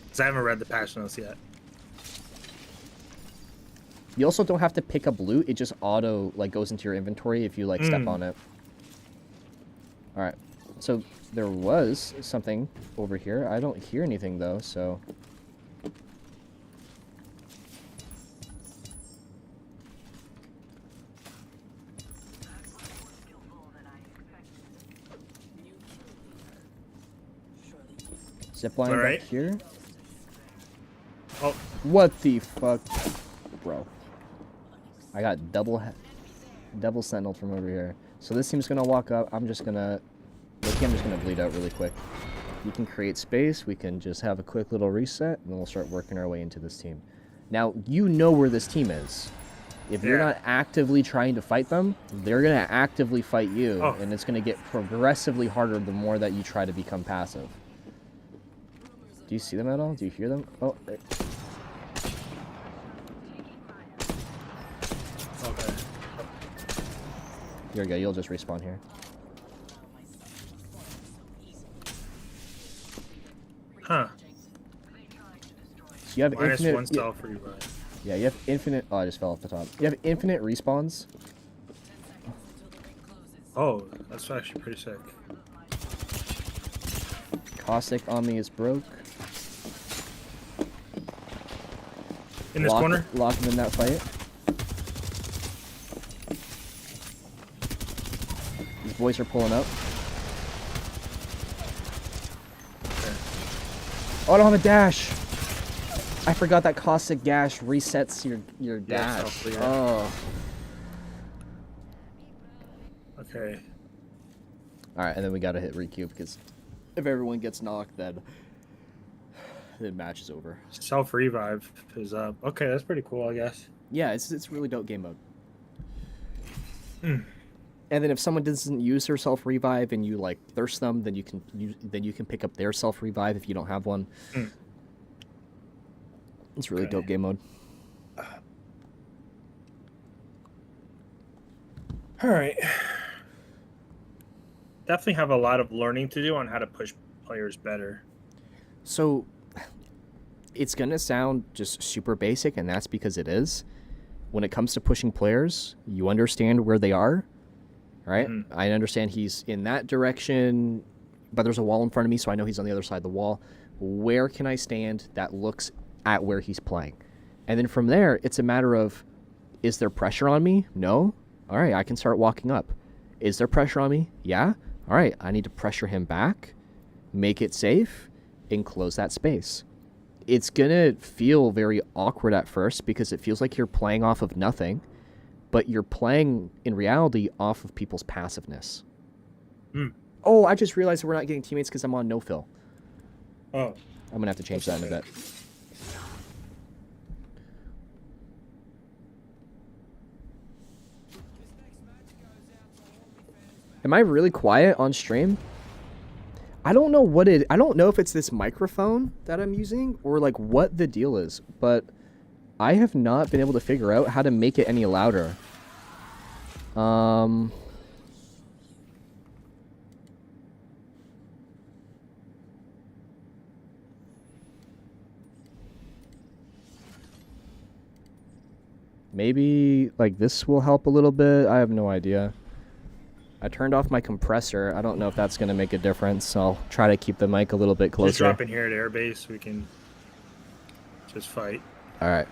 because I haven't read the patch notes yet. You also don't have to pick up loot. It just auto, like, goes into your inventory if you, like, step on it. Alright. So, there was something over here. I don't hear anything, though, so... Zipline Alright. back here. Oh, What the fuck? Bro. I got double sentinel from over here. So this team's gonna walk up. I'm just gonna bleed out really quick. You can create space. We can just have a quick little reset, and then we'll start working our way into this team. Now, you know where this team is. If you're Yeah. not actively trying to fight them, they're gonna actively fight you, Oh. and it's gonna get progressively harder the more that you try to become passive. Do you see them at all? Do you hear them? Oh, there. okay. Here we go. You'll just respawn here. Huh. So you have Minus infinite. one style for you, Brian. Yeah, you have infinite... Oh, I just fell off the top. You have infinite respawns. 10 seconds until the ring closes. Oh, that's actually pretty sick. Caustic on me is broke. In this corner? Lock him in that fight. These boys are pulling up. Okay. Oh, I don't have a dash. I forgot that caustic dash resets your Yeah, dash. self-clear. Oh. Okay. Alright, and then we gotta hit requeue because if everyone gets knocked, then the match is over. Self revive is up. Okay, that's pretty cool, I guess. Yeah, it's really dope game mode. Hmm. And then if someone doesn't use their self revive and you like thirst them, then you can pick up their self revive if you don't have one. Hmm. It's really Okay. dope game mode. All right. Definitely have a lot of learning to do on how to push players better. So it's gonna sound just super basic, and that's because it is. When it comes to pushing players, you understand where they are, right? Mhm. I understand he's in that direction, but there's a wall in front of me, so I know he's on the other side of the wall. Where can I stand that looks at where he's playing? And then from there, it's a matter of, is there pressure on me? No? All right, I can start walking up. Is there pressure on me? Yeah? All right, I need to pressure him back, make it safe, and close that space. It's gonna feel very awkward at first because it feels like you're playing off of nothing, but you're playing in reality off of people's passiveness. Hmm. Oh, I just realized we're not getting teammates because I'm on no fill. Oh, I'm gonna have to change that in a bit. Am I really quiet on stream? I don't know I don't know if it's this microphone that I'm using or like what the deal is, but I have not been able to figure out how to make it any louder. Maybe like this will help a little bit. I have no idea. I turned off my compressor. I don't know if that's going to make a difference. I'll try to keep the mic a little bit just closer. drop in here at airbase so we can just fight. All right.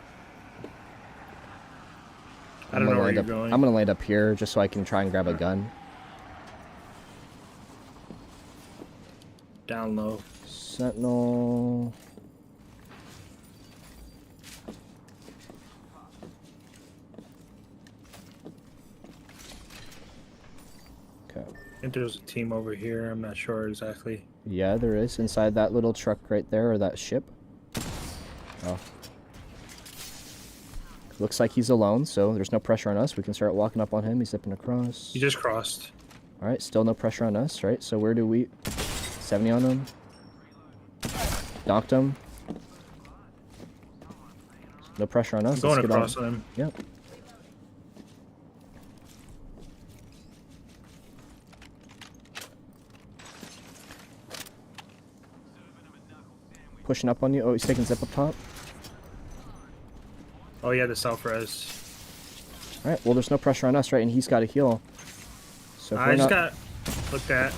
I don't know where land you're up, going. I'm going to land up here just so I can try and grab a gun. Down low. Sentinel. Okay. I think there's a team over here. I'm not sure exactly. Yeah, there is inside that little truck right there, or that ship. Oh. Looks like he's alone, so there's no pressure on us. We can start walking up on him. He's zipping across. You just crossed. All right, still no pressure on us, right? So where do we... 70 on him. Knocked him. No pressure on us. I'm going Let's get across on him. Yep. Pushing up on you. Oh, he's taking zip up top. Oh yeah, the self-res. All right, well, there's no pressure on us, right? And he's got a heal. So if I we're just not... got looked at.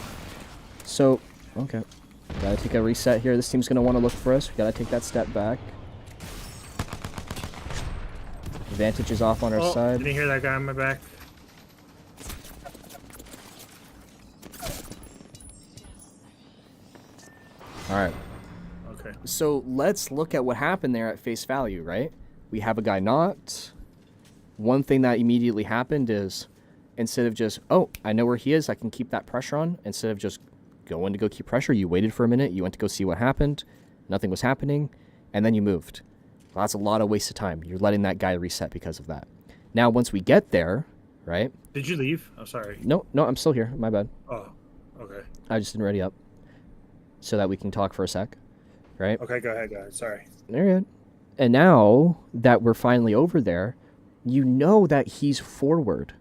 So, okay. Gotta take a reset here. This team's gonna want to look for us. We gotta take that step back. Advantage is off on our Oh, side. didn't hear that guy on my back. All right. Okay. So let's look at what happened there at face value, right? We have a guy knocked. One thing that immediately happened is instead of just, oh, I know where he is, I can keep that pressure on. Instead of just going to go keep pressure, you waited for a minute, you went to go see what happened, nothing was happening, and then you moved. Well, that's a lot of waste of time. You're letting that guy reset because of that. Now, once we get there, right? Did you leave? I'm sorry. No, I'm still here. My bad. Oh, okay. I just didn't ready up so that we can talk for a sec, right? Okay, go ahead, guys. Sorry. There you And now that we're finally over there, you know that he's forward,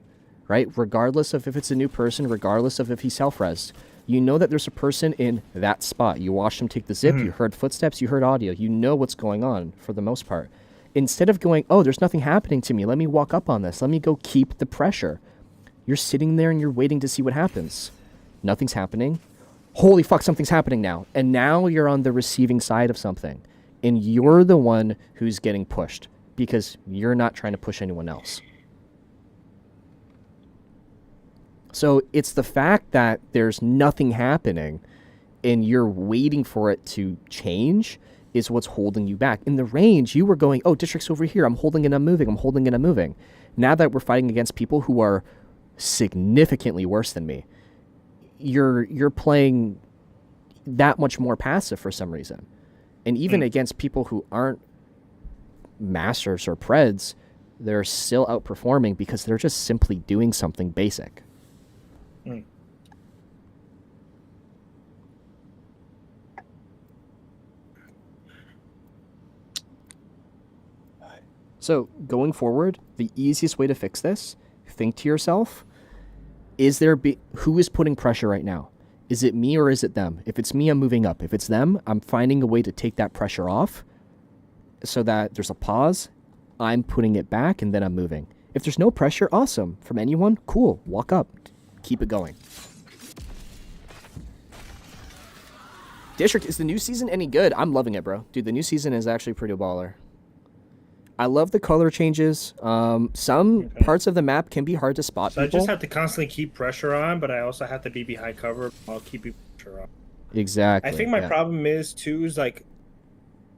right? Regardless of if it's a new person, regardless of if he's self-res. You know that there's a person in that spot. You watched him take the zip, you heard footsteps, you heard audio. You know what's going on for the most part. instead of going, oh, there's nothing happening to me, let me walk up on this, let me go keep the pressure. You're sitting there and you're waiting to see what happens. Nothing's happening. Holy fuck, something's happening now. And now you're on the receiving side of something. And you're the one who's getting pushed because you're not trying to push anyone else. So it's the fact that there's nothing happening and you're waiting for it to change is what's holding you back. In the range, you were going, oh, district's over here. I'm holding and I'm moving. I'm holding and I'm moving. Now that we're fighting against people who are significantly worse than me, you're playing that much more passive for some reason. And even against people who aren't masters or preds, they're still outperforming because they're just simply doing something basic. So going forward, the easiest way to fix this, think to yourself, who is putting pressure right now? Is it me or is it them? If it's me, I'm moving up. If it's them, I'm finding a way to take that pressure off so that there's a pause. I'm putting it back and then I'm moving. If there's no pressure, awesome. From anyone, cool. Walk up. Keep it going. District, is the new season any good? I'm loving it, bro. Dude, the new season is actually pretty baller. I love the color changes. Some parts of the map can be hard to spot So people. I just have to constantly keep pressure on, but I also have to be behind cover while keeping pressure on. Exactly. I think my problem is, too, is like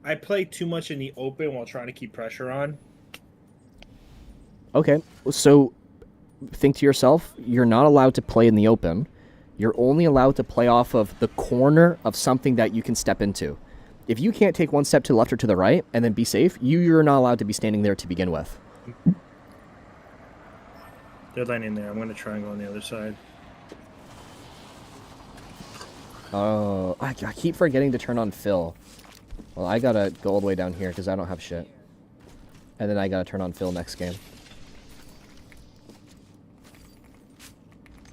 I play too much in the open while trying to keep pressure on. Okay, so think to yourself, you're not allowed to play in the open. You're only allowed to play off of the corner of something that you can step into. If you can't take one step to the left or to the right and then be safe, you're not allowed to be standing there to begin with. They're landing there. I'm going to try and go on the other side. Oh, I keep forgetting to turn on Phil. Well, I gotta go all the way down here because I don't have shit. And then I gotta turn on Phil next game.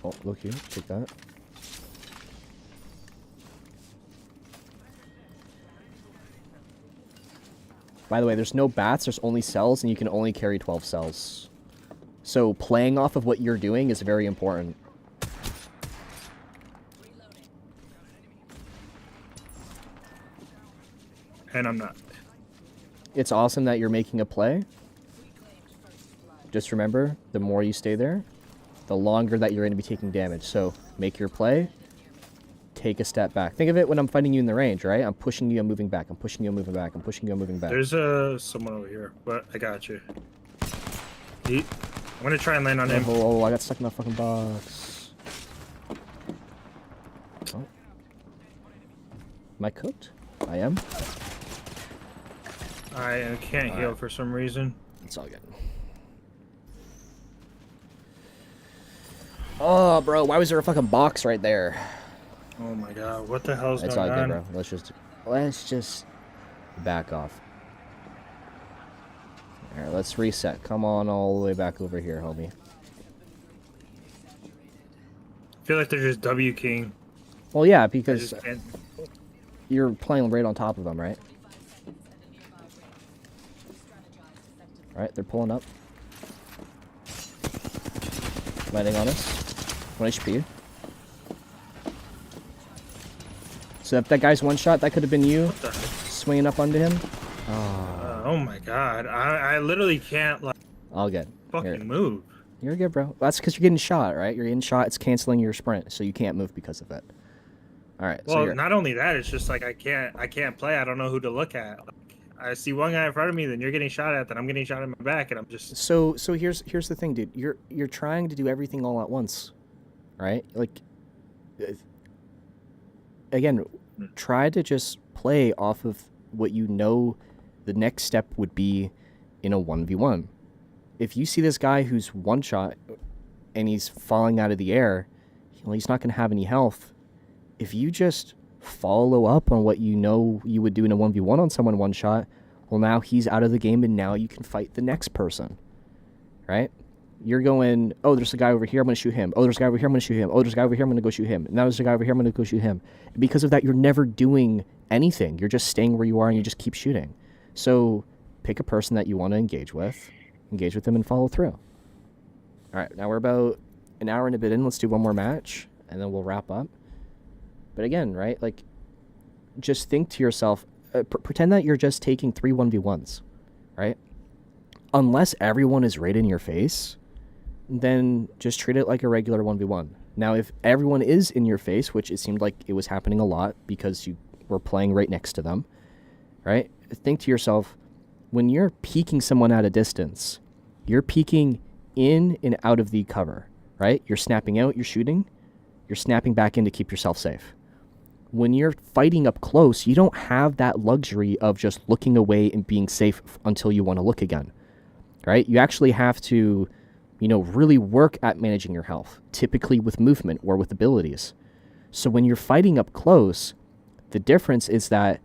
Oh, look here. Take that. By the way, there's no bats, there's only cells, and you can only carry 12 cells. So playing off of what you're doing is very important. And I'm not. It's awesome that you're making a play. Just remember, the more you stay there, the longer that you're going to be taking damage. So make your play. Take a step back. Think of it when I'm fighting you in the range, right? I'm pushing you, I'm moving back. I'm pushing you, I'm moving back. I'm pushing you, I'm moving back. There's someone over here, but I got you. I'm gonna try and land on him. Oh, I got stuck in that fucking box. Oh. Am I cooked? I am. I can't heal for some reason. It's all good. Oh, bro, why was there a fucking box right there? Oh my god, what the hell's It's going all good, on? bro. Let's just back off. Alright, let's reset. Come on all the way back over here, homie. I feel like they're just W King. Well, yeah, I because just can't. you're playing right on top of them, right? Alright, they're pulling up. Landing on us. 1 HP. So if that guy's one shot, that could have been you What the heck? swinging up onto him. Oh my god, I literally can't like All good. fucking Here. move. You're good, bro. That's because you're getting shot, right? You're getting shot. It's canceling your sprint, so you can't move because of it. All right. Well, so not only that, it's just like I can't play. I don't know who to look at. Like, I see one guy in front of me, then you're getting shot at, then I'm getting shot in my back, and I'm just. So here's the thing, dude. You're trying to do everything all at once, right? Like, again, try to just play off of what you know the next step would be in a 1v1. If you see this guy who's one shot and he's falling out of the air, well, he's not going to have any health. If you just follow up on what you know you would do in a 1v1 on someone one shot, well, now he's out of the game and now you can fight the next person, right? You're going, oh, there's a guy over here, I'm going to shoot him. Oh, there's a guy over here, I'm going to shoot him. Oh, there's a guy over here, I'm going to go shoot him. Now there's a guy over here, I'm going to go shoot him. And because of that, you're never doing anything. You're just staying where you are and you just keep shooting. So pick a person that you want to engage with them, and follow through. All right, now we're about an hour and a bit in. Let's do one more match, and then we'll wrap up. But again, right, like, just think to yourself, pretend that you're just taking 3 1v1s, right? Unless everyone is right in your face, then just treat it like a regular 1v1. Now, if everyone is in your face, which it seemed like it was happening a lot because you were playing right next to them, right? Think to yourself, when you're peeking someone at a distance, you're peeking in and out of the cover, right? You're snapping out, you're shooting, you're snapping back in to keep yourself safe. When you're fighting up close, you don't have that luxury of just looking away and being safe until you want to look again, right? You actually have to, really work at managing your health, typically with movement or with abilities. So when you're fighting up close, the difference is that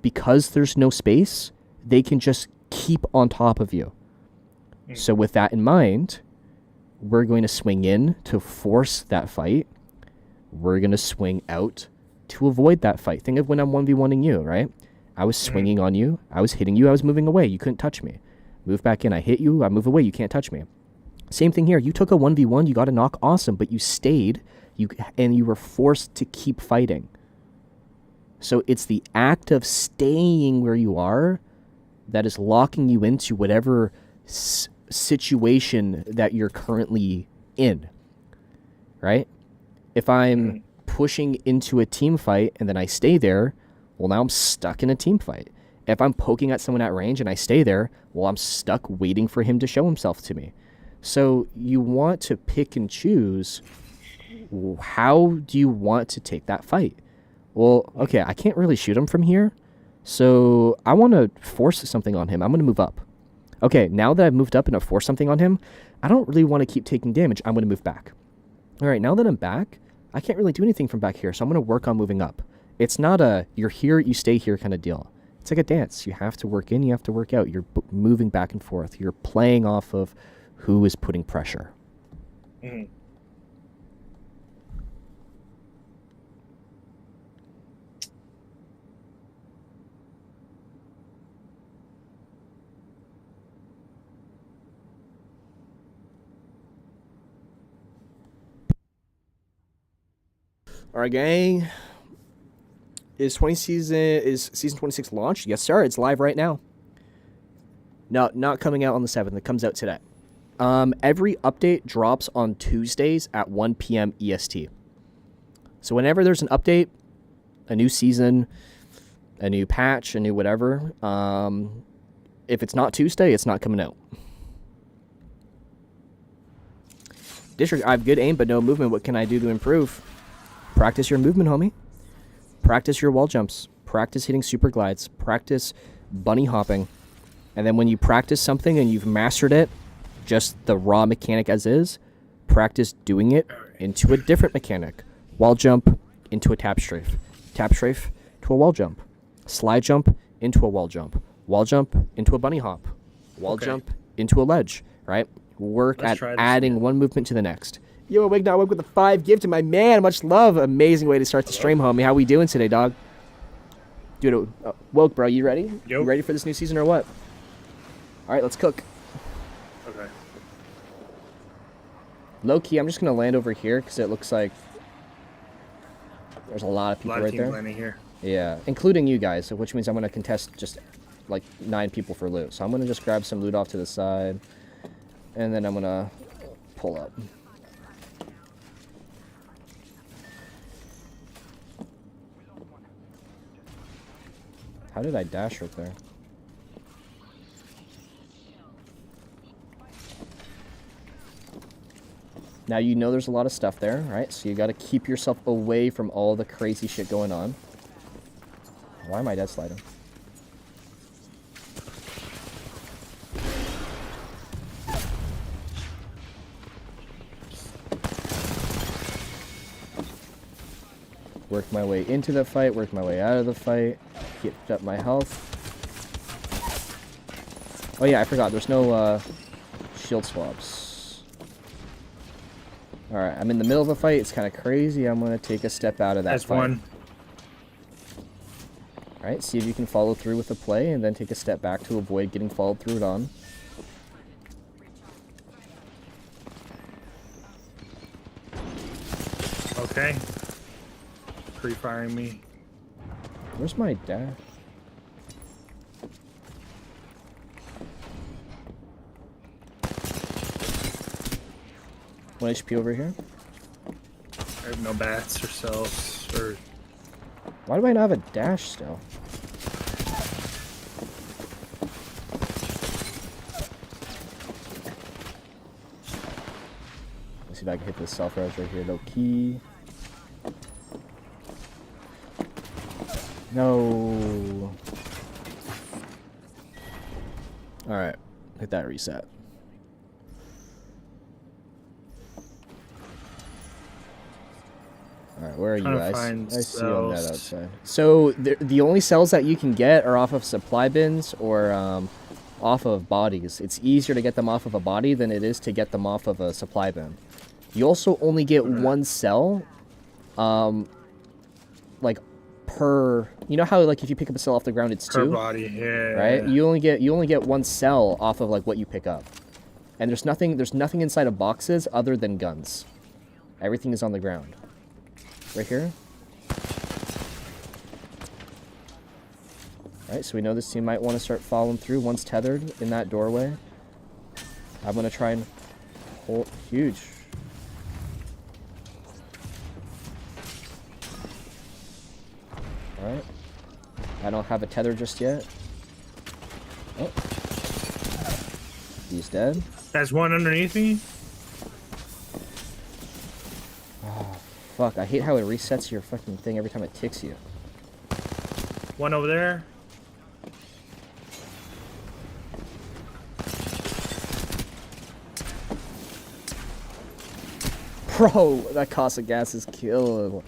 because there's no space, they can just keep on top of you. So with that in mind, we're going to swing in to force that fight. We're going to swing out to avoid that fight. Think of when I'm 1v1ing you, right? I was swinging on you. I was hitting you. I was moving away. You couldn't touch me. Move back in. I hit you. I move away. You can't touch me. Same thing here. You took a 1v1. You got a knock. Awesome. But you stayed. And you were forced to keep fighting. So it's the act of staying where you are that is locking you into whatever situation that you're currently in, right? If I'm pushing into a team fight and then I stay there, well, now I'm stuck in a team fight. If I'm poking at someone at range and I stay there, well, I'm stuck waiting for him to show himself to me. So you want to pick and choose, how do you want to take that fight? Well, okay, I can't really shoot him from here, so I want to force something on him. I'm going to move up. Okay, now that I've moved up and I've forced something on him, I don't really want to keep taking damage. I'm going to move back. All right, now that I'm back, I can't really do anything from back here, so I'm going to work on moving up. It's not a you're here, you stay here kind of deal. It's like a dance. You have to work in, you have to work out. You're moving back and forth. You're playing off of who is putting pressure. All right, gang. Is season 26 launched? Yes, sir. It's live right now. No, not coming out on the 7th. It comes out today. Every update drops on Tuesdays at 1 p.m. EST. So whenever there's an update, a new season, a new patch, a new whatever, if it's not Tuesday, it's not coming out. District, I have good aim but no movement. What can I do to improve? Practice your movement, homie. Practice your wall jumps. Practice hitting super glides. Practice bunny hopping. And then when you practice something and you've mastered it, just the raw mechanic as is, practice doing it into a different mechanic. Wall jump into a tap strafe. Tap strafe to a wall jump. Slide jump into a wall jump. Wall jump into a bunny hop. Wall jump into a ledge, right? Work at adding one movement to the next. Yo, Wig Not Wig with a 5 gift to my man. Much love. Amazing way to start the stream, homie. How we doing today, dog? Dude, Woke, bro, you ready? Yep. You ready for this new season or what? All right, let's cook. Okay. Low-key, I'm just going to land over here because it looks like there's a lot of people right there. Landing here. Yeah, including you guys, which means I'm going to contest just like 9 people for loot. So I'm going to just grab some loot off to the side, and then I'm going to pull up. How did I dash right there? Now you know there's a lot of stuff there, right? So you got to keep yourself away from all the crazy shit going on. Why am I dead sliding? Work my way into the fight, work my way out of the fight, get up my health. Oh yeah, I forgot, there's no shield swaps. Alright, I'm in the middle of a fight, it's kind of crazy. I'm going to take a step out of that fight. One. Alright, see if you can follow through with the play and then take a step back to avoid getting followed through it on. Okay. Pre-firing me. Where's my dash? One HP over here. I have no bats or cells or. Why do I not have a dash still? Let's see if I can hit this self-res right here. No key. No. Alright. Hit that reset. Alright, where are you guys? I see you on that outside. So, the only cells that you can get are off of supply bins or off of bodies. It's easier to get them off of a body than it is to get them off of a supply bin. You also only get one cell, like, per... You know how, like, if you pick up a cell off the ground, it's per two? body, yeah. Right? You only get one cell off of, like, what you pick up. And there's nothing inside of boxes other than guns. Everything is on the ground. Right here. Alright, so we know this team might want to start following through. One's tethered in that doorway. I'm going to try and hold... Huge. Alright. I don't have a tether just yet. Oh. He's dead. There's one underneath me. Fuck, I hate how it resets your fucking thing every time it ticks you. One over there. Bro, that cost of gas is killable.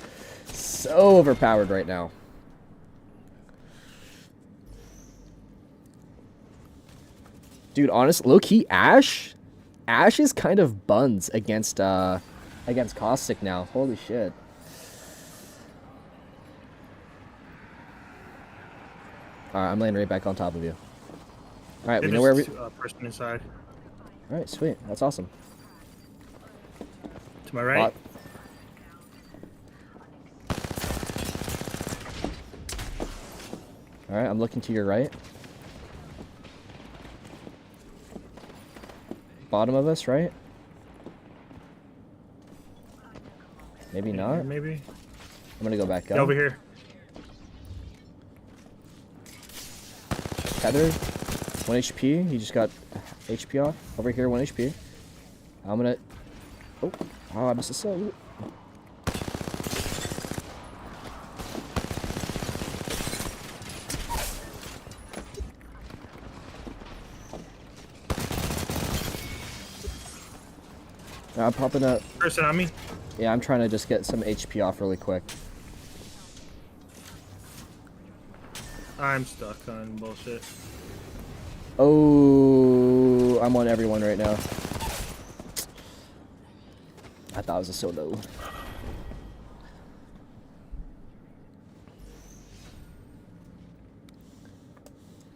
So overpowered right now. Dude, honest, low-key, Ash is kind of buns against Caustic now. Holy shit. Alright, I'm laying right back on top of you. Alright, we know where we... person inside. Alright, sweet. That's awesome. To my right. Alright, I'm looking to your right. Bottom of us, right? Maybe not. Maybe. I'm gonna go back up. Over here. Tethered. 1 HP. He just got HP off. Over here, 1 HP. I'm gonna... Oh, I missed a cell. I'm popping up. Person on me. Yeah, I'm trying to just get some HP off really quick. I'm stuck on bullshit. Oh, I'm on everyone right now. I thought it was a solo.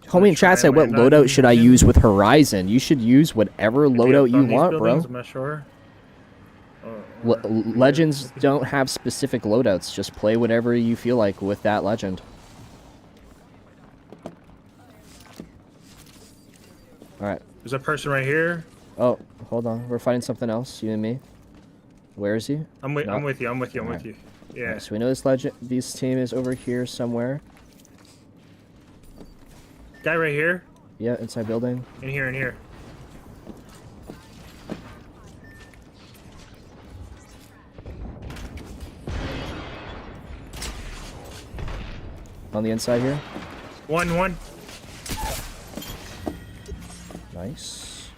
Homie in chat said, what loadout should I use with Horizon? You should use whatever loadout you want, bro. I'm not sure. Legends don't have specific loadouts. Just play whatever you feel like with that legend. Alright. There's a person right here. Oh, hold on. We're fighting something else, you and me. Where is he? I'm with you. I'm with you. Yeah. Right, so we know this team is over here somewhere. Guy right here. Yeah, inside building. In here. On the inside here. One. Nice.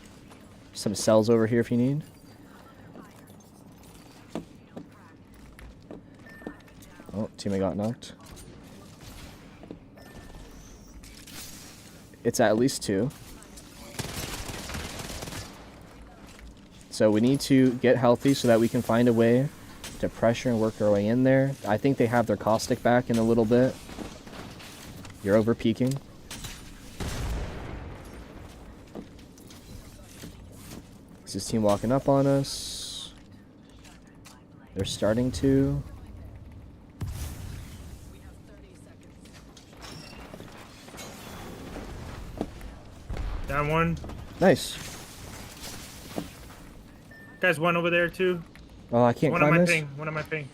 Some cells over here if you need. Oh, teammate got knocked. It's at least 2. So we need to get healthy so that we can find a way to pressure and work our way in there. I think they have their caustic back in a little bit. You're over peeking. Is this team walking up on us? They're starting to. Down one. Nice. Guys, one over there too. Oh, I can't One on climb my this. ping. One on my ping.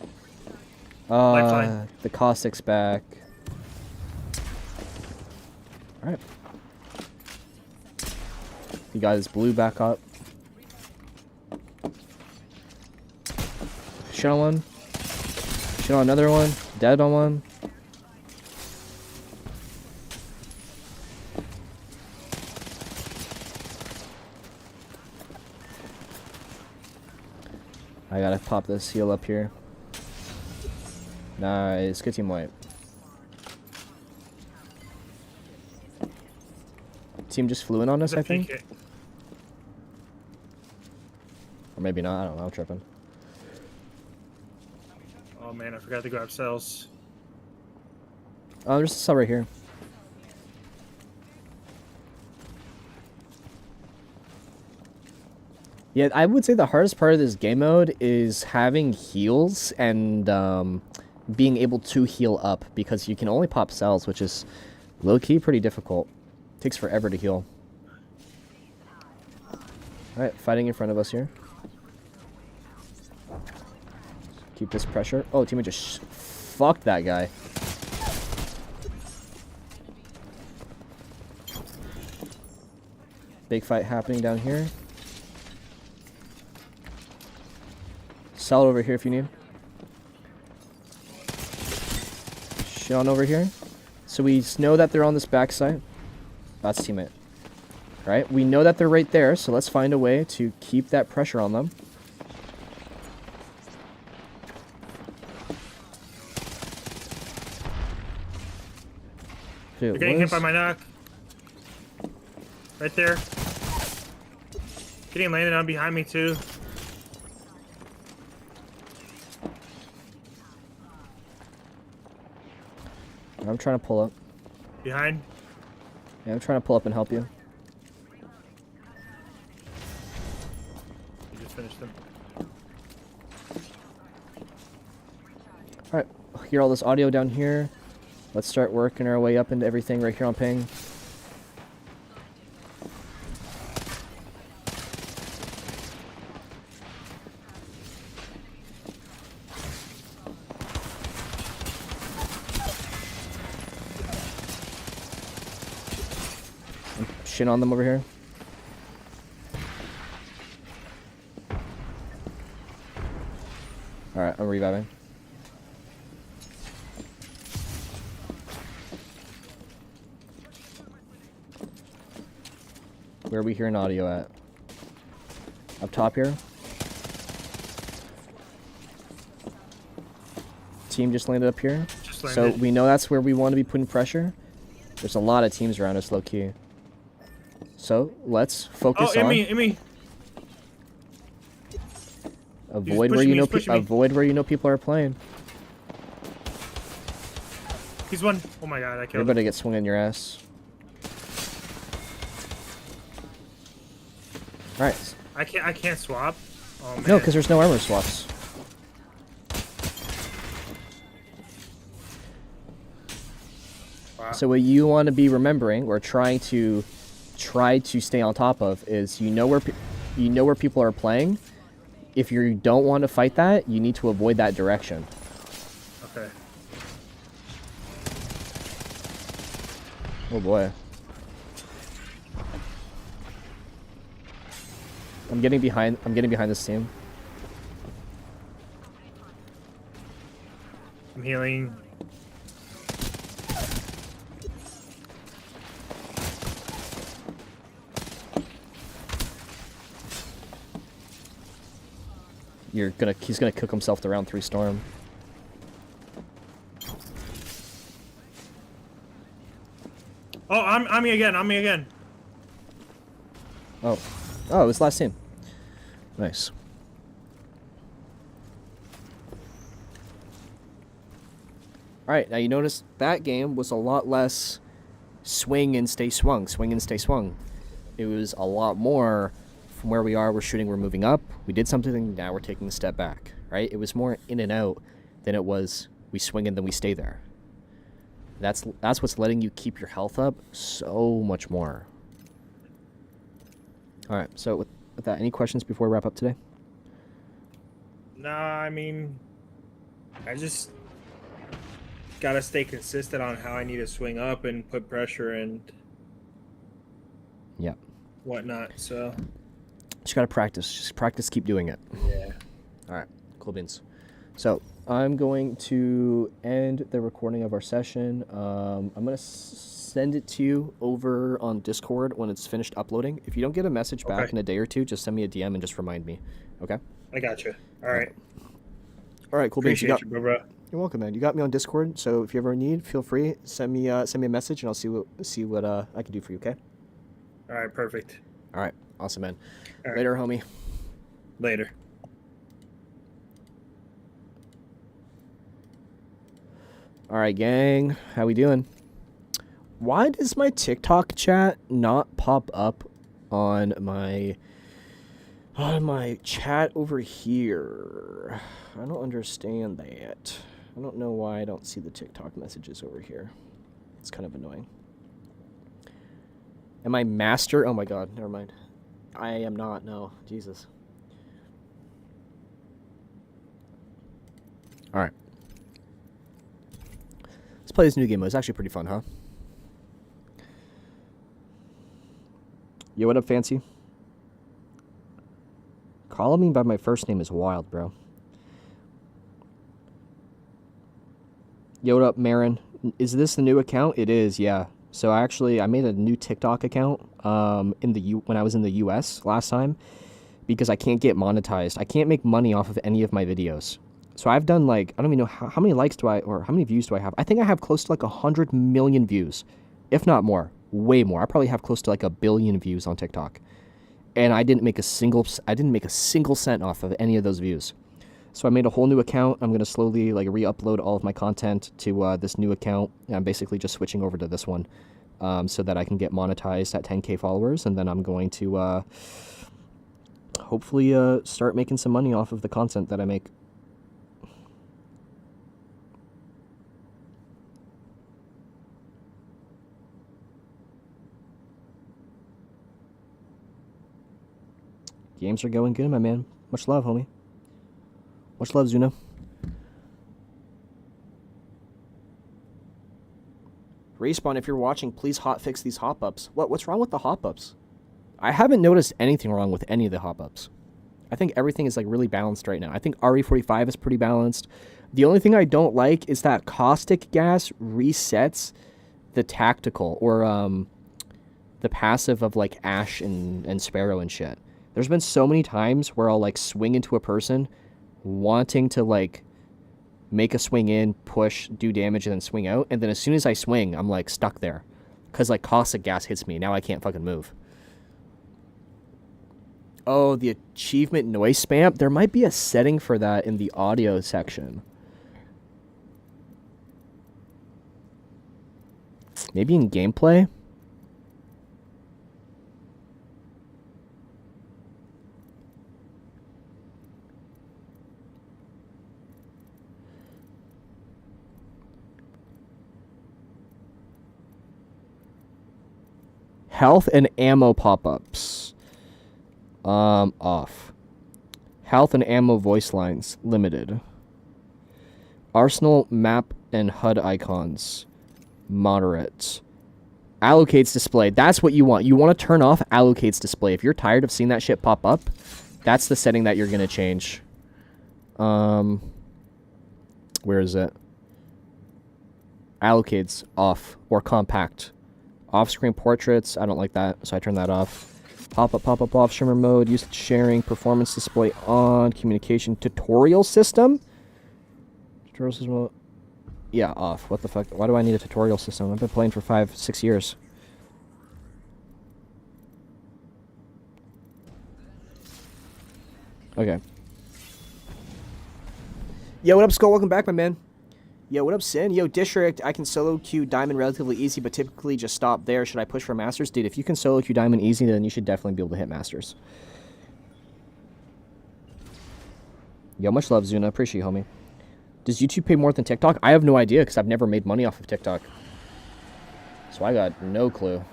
Lifeline. The caustic's back. Alright. He got his blue back up. Shit on one. Shit on another one. Dead on one. I gotta pop this heal up here. Nice. Good team wipe. Team just flew in on us, I think. Or maybe not. I don't know. I'm tripping. Oh man, I forgot to grab cells. Oh, there's a cell right here. Yeah, I would say the hardest part of this game mode is having heals and being able to heal up, because you can only pop cells, which is low-key pretty difficult. Takes forever to heal. Alright, fighting in front of us here. Keep this pressure. Oh, teammate just fucked that guy. Big fight happening down here. Cell over here if you need. Shit on over here. So we know that they're on this backside. That's teammate. Right? We know that they're right there, so let's find a way to keep that pressure on them. You're getting hit by my knock. Right there. Getting landed on behind me too. I'm trying to pull up. Behind. Yeah, I'm trying to pull up and help you. You just finished them. Alright, hear all this audio down here. Let's start working our way up into everything right here on ping. Shit on them over here. Alright, I'm reviving. Where are we hearing audio at? Up top here? Team just landed up here. So we know that's where we want to be putting pressure. There's a lot of teams around us, low key. So let's focus on. In me. Avoid where you know avoid where you know people are playing. He's one. Oh my god, I killed him. Everybody get swung in your ass. All right. I can't swap. Oh man. No, because there's no armor swaps. Wow. So what you want to be remembering or try to stay on top of is you know where people are playing. If you don't want to fight that, you need to avoid that direction. Okay. Oh boy. I'm getting behind this team. I'm healing. He's gonna cook himself to round 3 storm. Oh, I'm me again. Oh, it was last team. Nice. Alright, now you notice that game was a lot less swing and stay swung, swing and stay swung. It was a lot more from where we are, we're shooting, we're moving up, we did something, now we're taking a step back, right? It was more in and out than it was we swing and then we stay there. That's what's letting you keep your health up so much more. Alright, so with that, any questions before we wrap up today? Nah, I mean, I just gotta stay consistent on how I need to swing up and put pressure and Yeah. whatnot. So Just gotta practice. Just practice, keep doing it. yeah. Alright, cool beans. So, I'm going to end the recording of our session. I'm going to send it to you over on Discord when it's finished uploading. If you don't get a message back in a day or two, just send me a DM and just remind me. Okay? I got you. All right. All right, cool beans. Appreciate you, bro. You're welcome, man. You got me on Discord, so if you ever need, feel free, send me a message and I'll see what I can do for you, okay? All right, perfect. All right, awesome, man. All right. Later, homie. Later. All right, gang. How we doing? Why does my TikTok chat not pop up on my chat over here? I don't understand that. I don't know why I don't see the TikTok messages over here. It's kind of annoying. Am I master? Oh my god, never mind. I am not, no. Jesus. Alright. Let's play this new game mode. It's actually pretty fun, huh? Yo, what up, Fancy? Calling me by my first name is wild, bro. Yo, what up, Marin? Is this the new account? It is, yeah. So I made a new TikTok account when I was in the US last time because I can't get monetized. I can't make money off of any of my videos. So I've done like, I don't even know how many likes do I, or how many views do I have? I think I have close to like 100 million views, if not more, way more. I probably have close to like 1 billion views on TikTok. And I didn't make a single cent off of any of those views. So I made a whole new account. I'm going to slowly like re-upload all of my content to this new account. And I'm basically just switching over to this one so that I can get monetized at 10K followers. And then I'm going to hopefully start making some money off of the content that I make. Games are going good, my man. Much love, homie. Much love, Zuno. Respawn, if you're watching, please hotfix these hop-ups. What's wrong with the hop-ups? I haven't noticed anything wrong with any of the hop-ups. I think everything is like really balanced right now. I think RE45 is pretty balanced. The only thing I don't like is that caustic gas resets the tactical or the passive of like Ash and Sparrow and shit. There's been so many times where I'll like swing into a person wanting to like make a swing in, push, do damage, and then swing out. And then as soon as I swing, I'm like stuck there. Because like caustic gas hits me. Now I can't fucking move. Oh, the achievement noise spam? There might be a setting for that in the audio section. Maybe in gameplay? Health and ammo pop-ups. Off. Health and ammo voice lines, limited. Arsenal, map, and HUD icons, moderate. Allocates display, that's what you want. You want to turn off allocates display. If you're tired of seeing that shit pop up, that's the setting that you're going to change. Where is it? Allocates, off, or compact. Off-screen portraits, I don't like that, so I turn that off. Pop-up, off, streamer mode, usage sharing, performance display on, communication, tutorial system? Tutorial system, yeah, off. What the fuck? Why do I need a tutorial system? I've been playing for 5-6 years. Okay. Yo, what up, Skull? Welcome back, my man. Yo, what up, Sin? Yo, District, I can solo queue Diamond relatively easy, but typically just stop there. Should I push for Masters? Dude, if you can solo queue Diamond easy, then you should definitely be able to hit Masters. Yo, much love, Zuna. Appreciate you, homie. Does YouTube pay more than TikTok? I have no idea, because I've never made money off of TikTok. So I got no clue.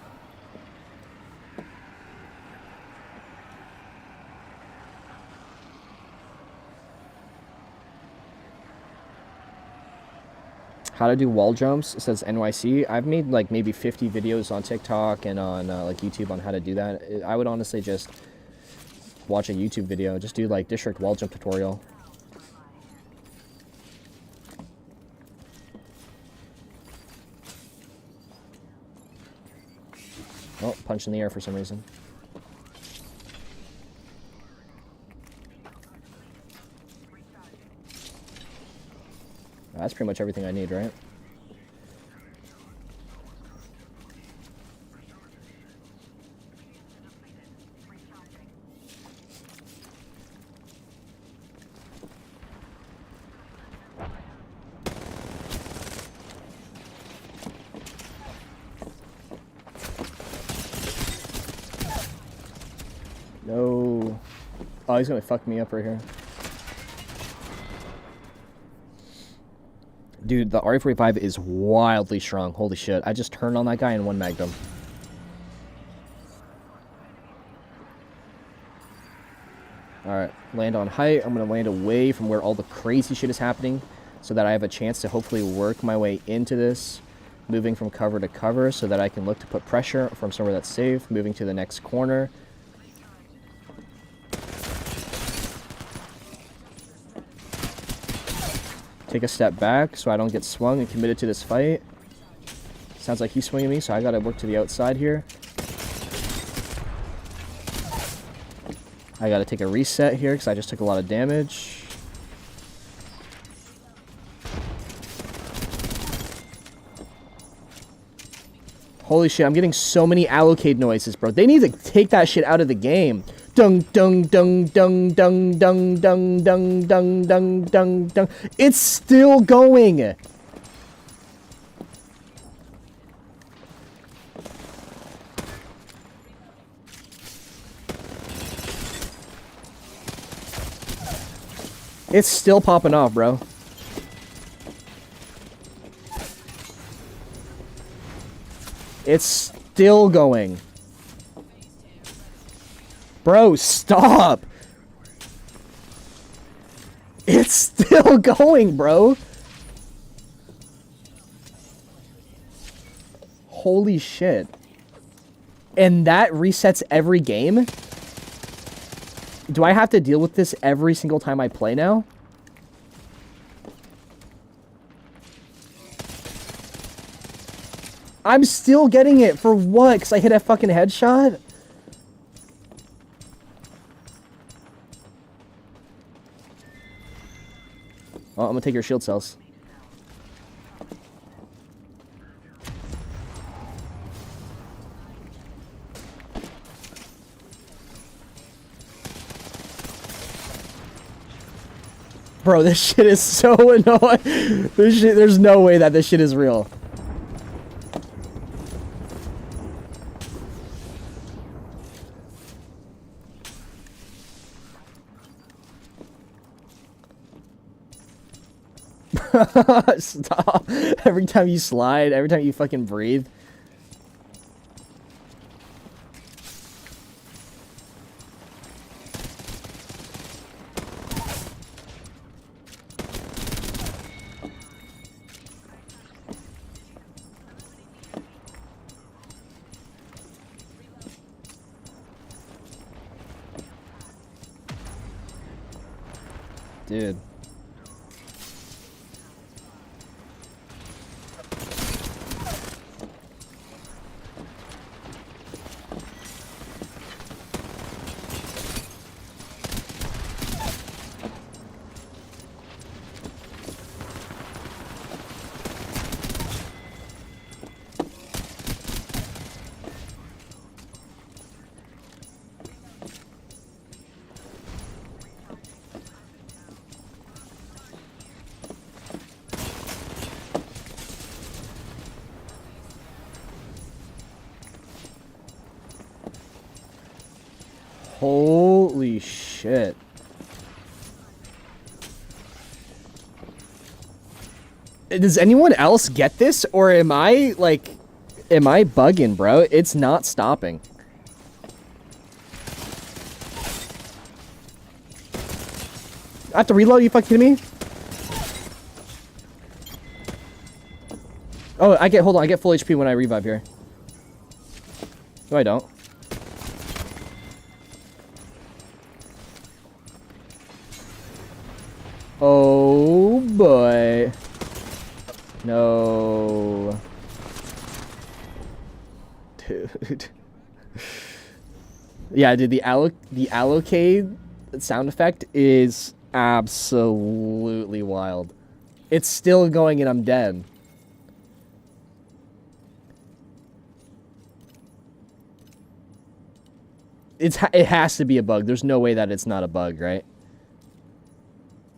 How to do wall jumps, it says NYC. I've made like maybe 50 videos on TikTok and on like YouTube on how to do that. I would honestly just watch a YouTube video. Just do like District wall jump tutorial. Oh, punch in the air for some reason. That's pretty much everything I need, right? No. Oh, he's gonna fuck me up right here. Dude, the RE45 is wildly strong. Holy shit. I just turned on that guy and one magged him. Alright, land on height. I'm going to land away from where all the crazy shit is happening so that I have a chance to hopefully work my way into this, moving from cover to cover so that I can look to put pressure from somewhere that's safe, moving to the next corner. Take a step back so I don't get swung and committed to this fight. Sounds like he's swinging me, so I gotta work to the outside here. I gotta take a reset here because I just took a lot of damage. Holy shit, I'm getting so many allocate noises, bro. They need to take that shit out of the game. Dung dung dung dung dung dung dung dung dung dung dung dung. It's still going. It's still popping off, bro. It's still going. Bro, stop! It's still going, bro! Holy shit. And that resets every game? Do I have to deal with this every single time I play now? I'm still getting it. For what? Because I hit a fucking headshot? Oh, I'm gonna take your shield cells. Bro, this shit is so annoying. This shit, there's no way that this shit is real. Stop. Every time you slide, every time you fucking breathe. Dude. Holy shit. Does anyone else get this? Or am I, like... Am I bugging, bro? It's not stopping. I have to reload? You fucking kidding me? Oh, hold on, I get full HP when I revive here. No, I don't. Oh, boy. No. Dude. Yeah, dude, the allocate sound effect is absolutely wild. It's still going and I'm dead. It has to be a bug. There's no way that it's not a bug, right?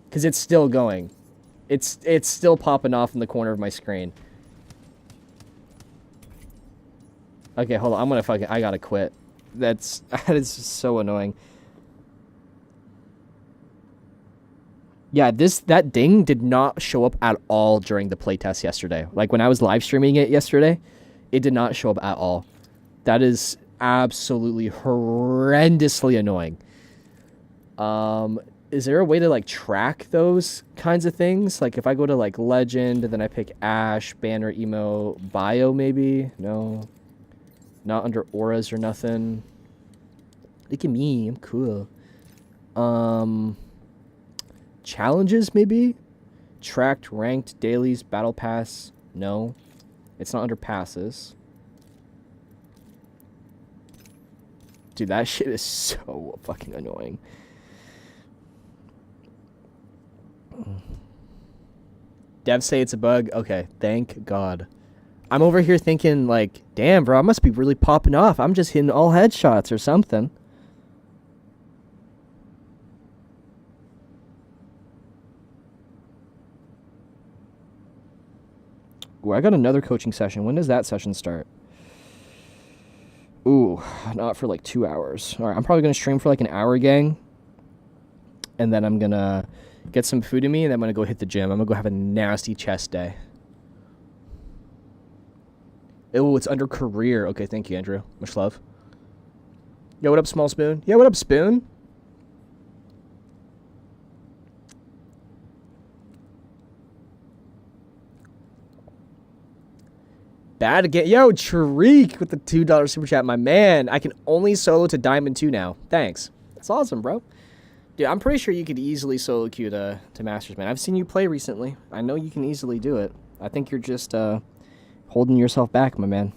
Because it's still going. It's still popping off in the corner of my screen. Okay, hold on. I'm gonna I gotta quit. That is so annoying. Yeah, that ding did not show up at all during the playtest yesterday. Like when I was live streaming it yesterday, it did not show up at all. That is absolutely horrendously annoying. Is there a way to like track those kinds of things? Like if I go to like legend and then I pick Ash, banner, emo, bio maybe? No. Not under auras or nothing. Look at me, I'm cool. Challenges maybe? Tracked, ranked, dailies, battle pass. No. It's not under passes. Dude, that shit is so fucking annoying. Devs say it's a bug. Okay, thank God. I'm over here thinking, like, damn, bro, I must be really popping off. I'm just hitting all headshots or something. Ooh, I got another coaching session. When does that session start? Ooh, not for like 2 hours. All right, I'm probably going to stream for like an hour, gang. And then I'm going to get some food in me, and then I'm going to go hit the gym. I'm going to go have a nasty chest day. Oh, it's under career. Okay, thank you, Andrew. Much love. Yo, what up, Small Spoon? Yeah, what up, Spoon? Bad again. Yo, Tariq with the $2 super chat. My man, I can only solo to Diamond 2 now. Thanks. That's awesome, bro. Dude, I'm pretty sure you could easily solo queue to Masters, man. I've seen you play recently. I know you can easily do it. I think you're just holding yourself back, my man.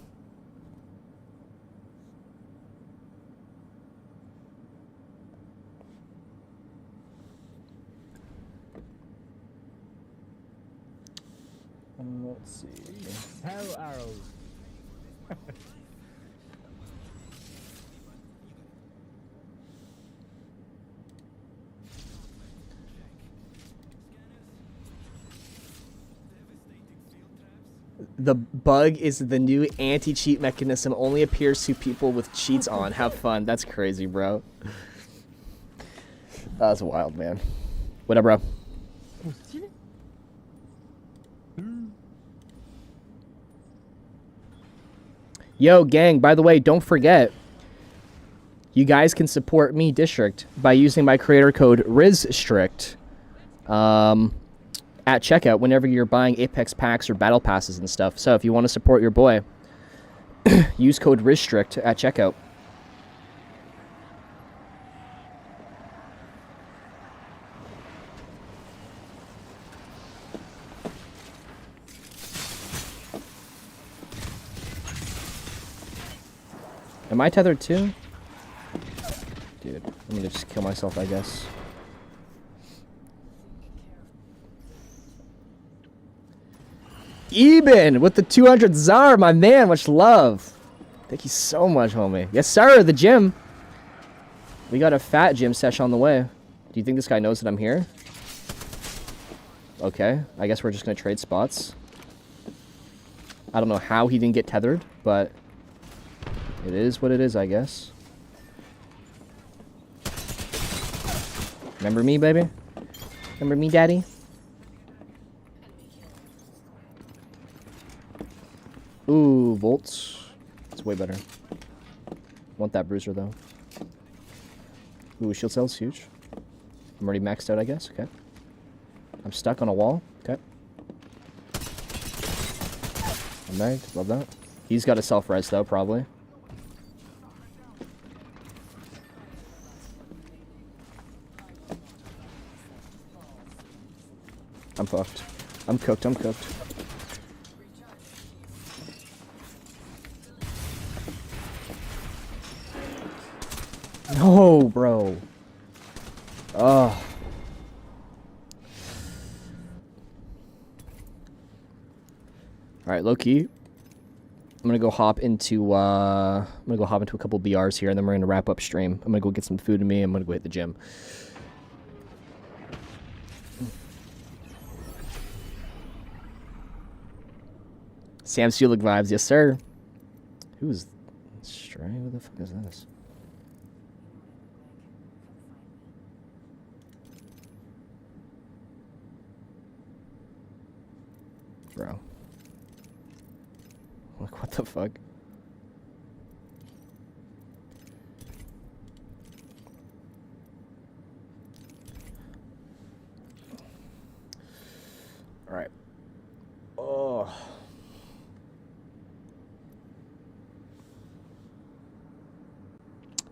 Let's see. Hell arrows. The bug is the new anti-cheat mechanism. Only appears to people with cheats on. Have fun. That's crazy, bro. That's wild, man. What up, bro? Yo, gang, by the way, don't forget, you guys can support me, District, by using my creator code RIZSTRICT at checkout whenever you're buying Apex packs or battle passes and stuff. So if you want to support your boy, use code RIZSTRICT at checkout. Am I tethered too? Dude, I'm gonna just kill myself, I guess. Eben with the 200 Czar, my man, much love. Thank you so much, homie. Yes, sir, the gym. We got a fat gym sesh on the way. Do you think this guy knows that I'm here? Okay, I guess we're just gonna trade spots. I don't know how he didn't get tethered, but it is what it is, I guess. Remember me, baby? Remember me, daddy? Ooh, volts. It's way better. Want that bruiser, though. Ooh, shield cell's huge. I'm already maxed out, I guess. Okay. I'm stuck on a wall. Okay. I'm married. Love that. He's got a self-res, though, probably. I'm fucked. I'm cooked. I'm cooked. No, bro. Ugh. Alright, low key. I'm gonna go hop into a couple BRs here, and then we're gonna wrap up stream. I'm gonna go get some food in me. I'm gonna go hit the gym. Sam Sulik vibes, yes sir. Who's Stray? What the fuck is this? Bro. Like, what the fuck? Alright. Oh.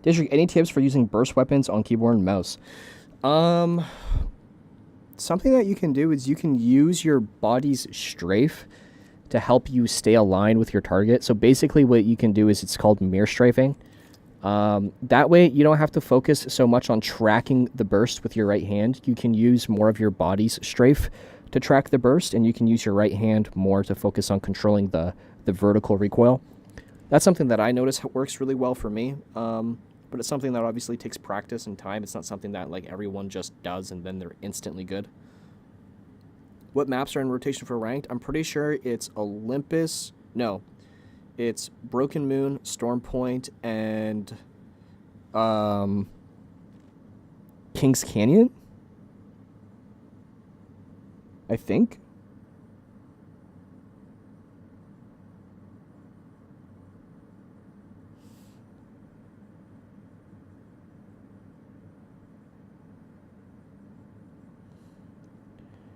District, any tips for using burst weapons on keyboard and mouse? Something that you can do is you can use your body's strafe to help you stay aligned with your target. So basically what you can do is it's called mirror strafing. That way you don't have to focus so much on tracking the burst with your right hand. You can use more of your body's strafe to track the burst, and you can use your right hand more to focus on controlling the vertical recoil. That's something that I notice works really well for me. But it's something that obviously takes practice and time. It's not something that like everyone just does and then they're instantly good. What maps are in rotation for ranked? I'm pretty sure it's Olympus. No, it's Broken Moon, Storm Point, and Kings Canyon, I think.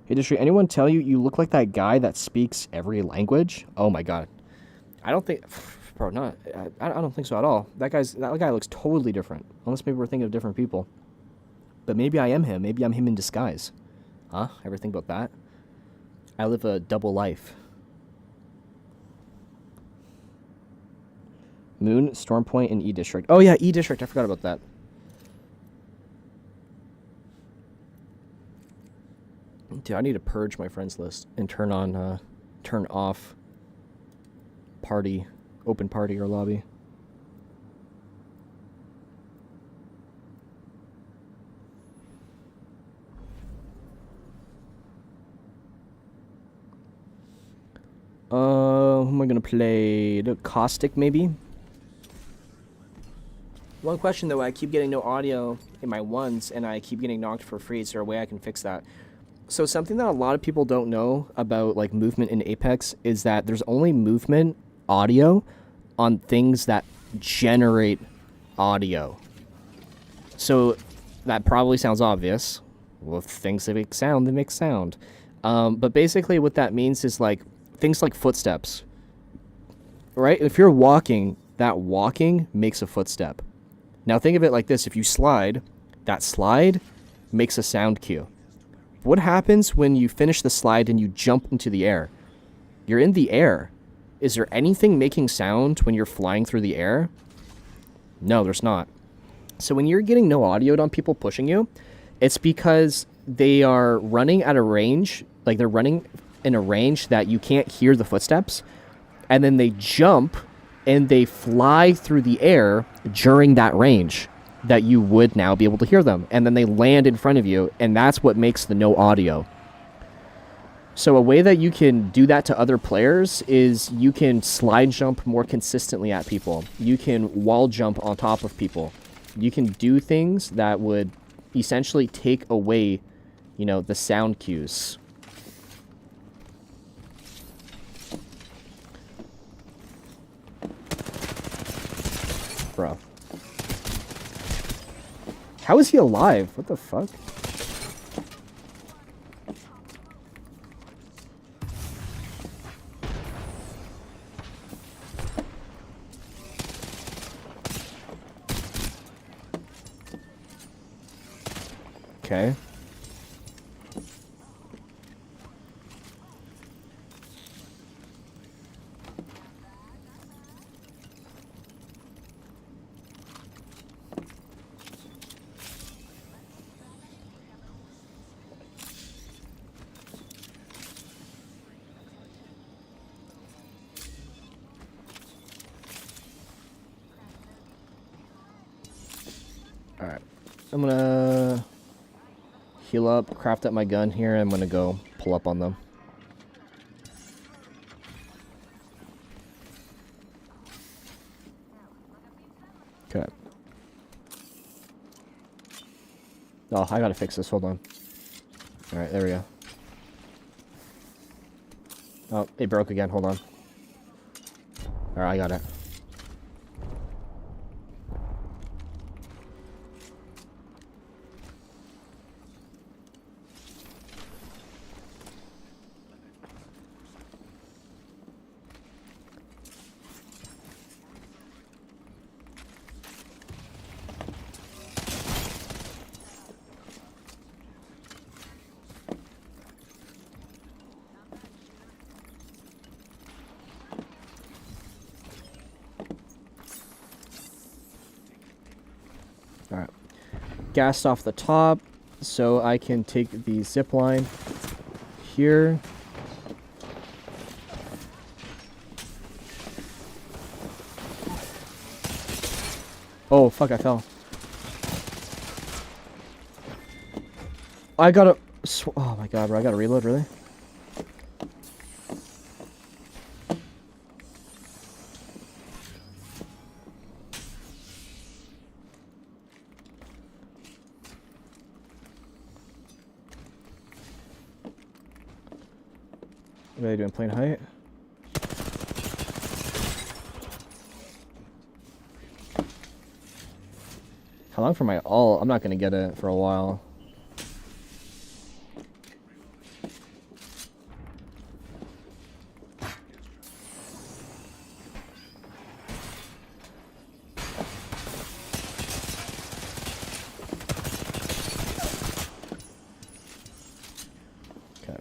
Hey, Distry, anyone tell you you look like that guy that speaks every language? Oh my god. I don't think... Bro, not... I don't think so at all. That guy looks totally different. Unless maybe we're thinking of different people. But maybe I am him. Maybe I'm him in disguise. Huh? Ever think about that? I live a double life. Moon, Storm Point, and E District. Oh yeah, E District. I forgot about that. Dude, I need to purge my friends list and turn off party, open party or lobby. Who am I gonna play? The Caustic, maybe? One question though, I keep getting no audio in my ones and I keep getting knocked for free. Is there a way I can fix that? So something that a lot of people don't know about like movement in Apex is that there's only movement audio on things that generate audio. So that probably sounds obvious. Well, if things that make sound, they make sound. But basically what that means is like things like footsteps, right? If you're walking, that walking makes a footstep. Now think of it like this. If you slide, that slide makes a sound cue. What happens when you finish the slide and you jump into the air? You're in the air. Is there anything making sound when you're flying through the air? No, there's not. So when you're getting no audio on people pushing you, it's because they are running at a range, like they're running in a range that you can't hear the footsteps, and then they jump and they fly through the air during that range that you would now be able to hear them, and then they land in front of you, and that's what makes the no audio. So a way that you can do that to other players is you can slide jump more consistently at people. You can wall jump on top of people. You can do things that would essentially take away, you know, the sound cues. Bro. How is he alive? What the fuck? Okay. Alright. I'm gonna heal up, craft up my gun here, and I'm gonna go pull up on them. Okay. Oh, I gotta fix this. Hold on. Alright, there we go. Oh, it broke again. Hold on. Alright, I got it. Alright. Gassed off the top, so I can take the zip line here. Oh, fuck, I fell. I gotta... Oh my god, bro, I gotta reload, really? What are they doing, playing height? How long for my ult? I'm not gonna get it for a while. Okay.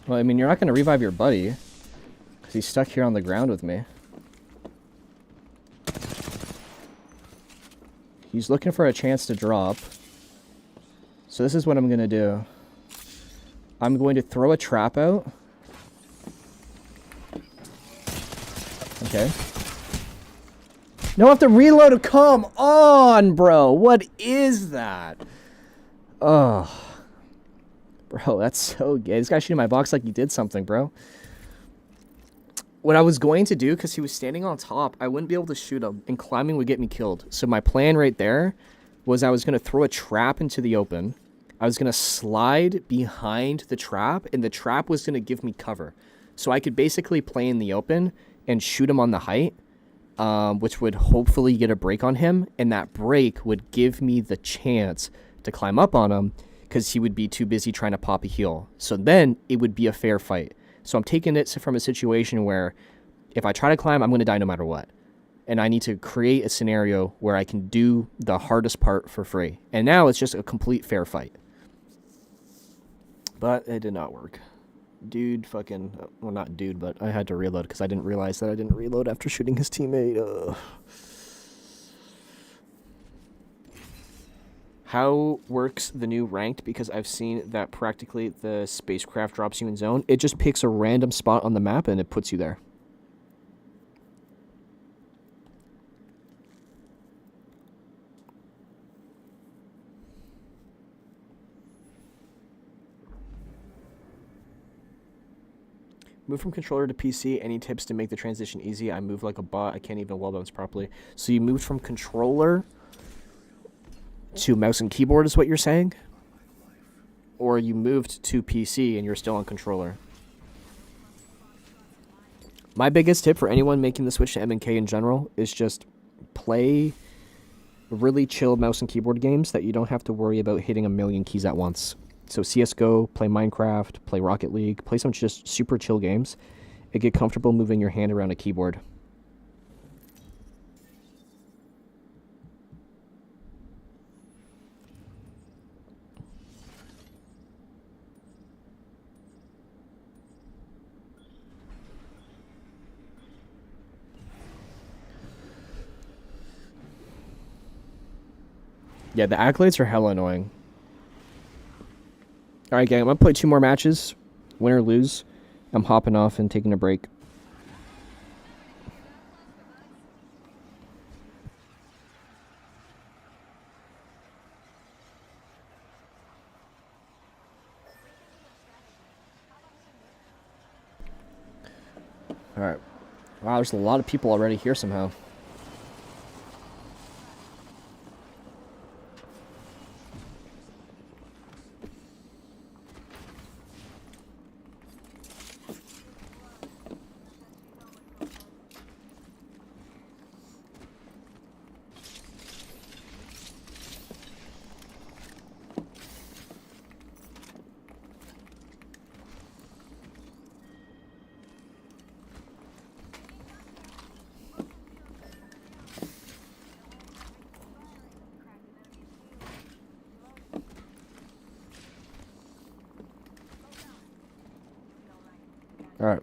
Well, I mean, you're not going to revive your buddy, because he's stuck here on the ground with me. He's looking for a chance to drop. So this is what I'm going to do. I'm going to throw a trap out. Okay. No, I have to reload. Come on, bro. What is that? Oh. Bro, that's so gay. This guy shooting my box like he did something, bro. What I was going to do, because he was standing on top, I wouldn't be able to shoot him, and climbing would get me killed. So my plan right there was I was going to throw a trap into the open. I was going to slide behind the trap, and the trap was going to give me cover. So I could basically play in the open and shoot him on the height, which would hopefully get a break on him, and that break would give me the chance to climb up on him, because he would be too busy trying to pop a heal. So then it would be a fair fight. So I'm taking it from a situation where if I try to climb, I'm going to die no matter what. And I need to create a scenario where I can do the hardest part for free. And now it's just a complete fair fight. But it did not work. Dude fucking... Well, not dude, but I had to reload because I didn't realize that I didn't reload after shooting his teammate. Ugh. How works the new ranked? Because I've seen that practically the spacecraft drops you in zone. It just picks a random spot on the map and it puts you there. Move from controller to PC. Any tips to make the transition easy? I move like a bot. I can't even wall bounce properly. So you moved from controller to mouse and keyboard is what you're saying? Or you moved to PC and you're still on controller? My biggest tip for anyone making the switch to M&K in general is just play really chill mouse and keyboard games that you don't have to worry about hitting a million keys at once. So CSGO, play Minecraft, play Rocket League, play some just super chill games and get comfortable moving your hand around a keyboard. Yeah, the accolades are hella annoying. Alright, gang, I'm gonna play 2 more matches. Win or lose. I'm hopping off and taking a break. Alright. Wow, there's a lot of people already here somehow. Alright.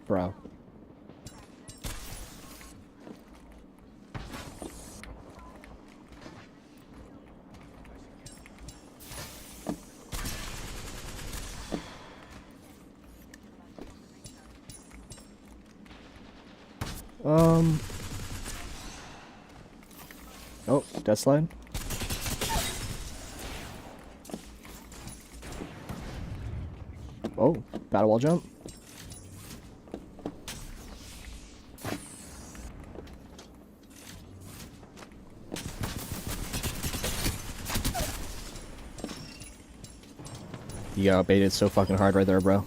Bro. Oh, death slide. Oh, battle wall jump. You got baited so fucking hard right there, bro.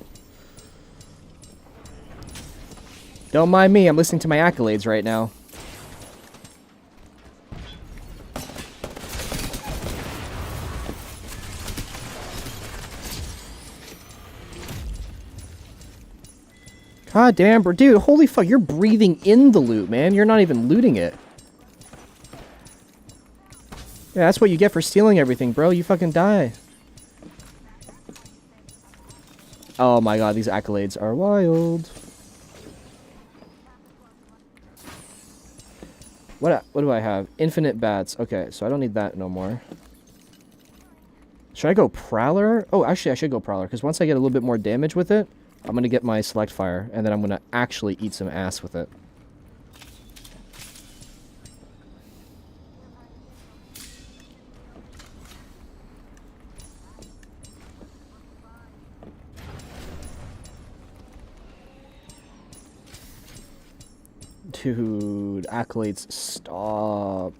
Don't mind me, I'm listening to my accolades right now. God damn, bro. Dude, holy fuck, you're breathing in the loot, man. You're not even looting it. Yeah, that's what you get for stealing everything, bro. You fucking die. Oh my god, these accolades are wild. What do I have? Infinite bats. Okay, so I don't need that no more. Should I go Prowler? Oh, actually, I should go Prowler, because once I get a little bit more damage with it, I'm going to get my Select Fire, and then I'm going to actually eat some ass with it. Dude, accolades, stop.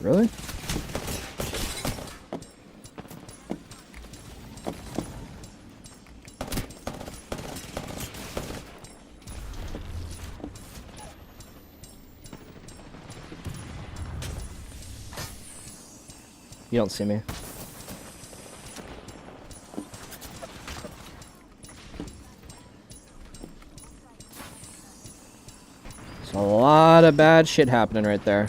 Really? You don't see me. There's a lot of bad shit happening right there.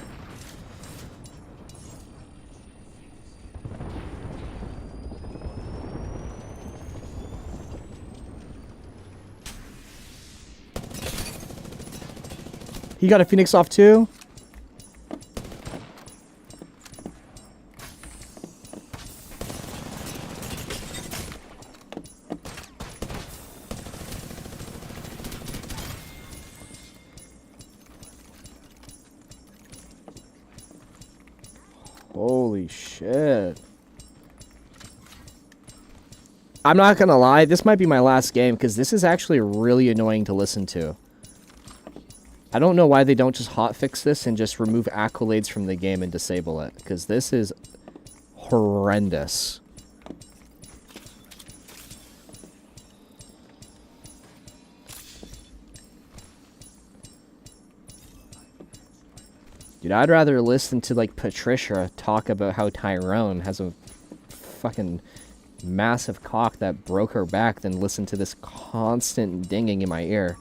He got a Phoenix off too? Holy shit. I'm not gonna lie, this might be my last game because this is actually really annoying to listen to. I don't know why they don't just hotfix this and just remove accolades from the game and disable it, because this is horrendous. Dude, I'd rather listen to, like, Patricia talk about how Tyrone has a fucking massive cock that broke her back than listen to this constant dinging in my ear.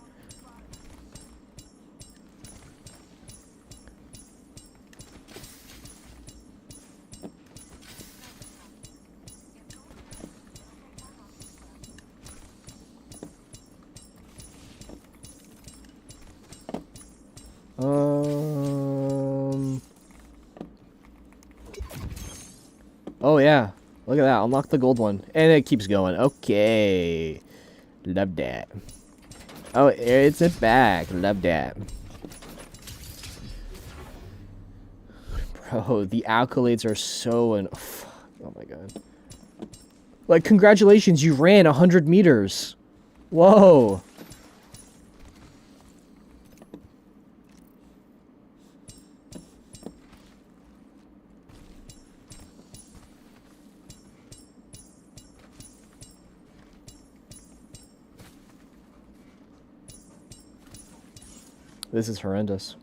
Oh yeah, look at that, unlock the gold one. And it keeps going. Okay. Love that. Oh, it's a back. Love that. Bro, the accolades are so oh my god. Like, congratulations, you ran 100 meters. Whoa. This is horrendous.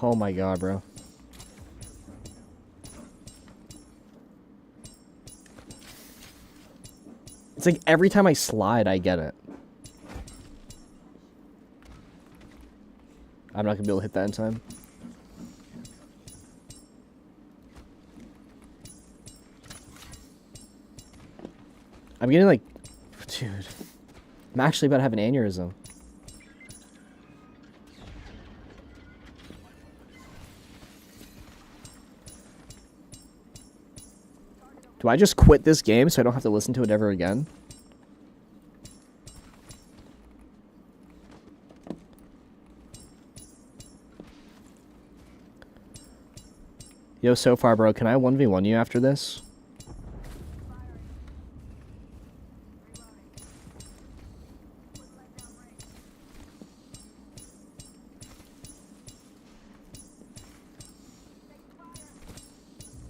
Oh my god, bro. It's like every time I slide, I get it. I'm not gonna be able to hit that in time. I'm getting like... Dude. I'm actually about to have an aneurysm. Do I just quit this game so I don't have to listen to it ever again? Yo, so far, bro, can I 1v1 you after this?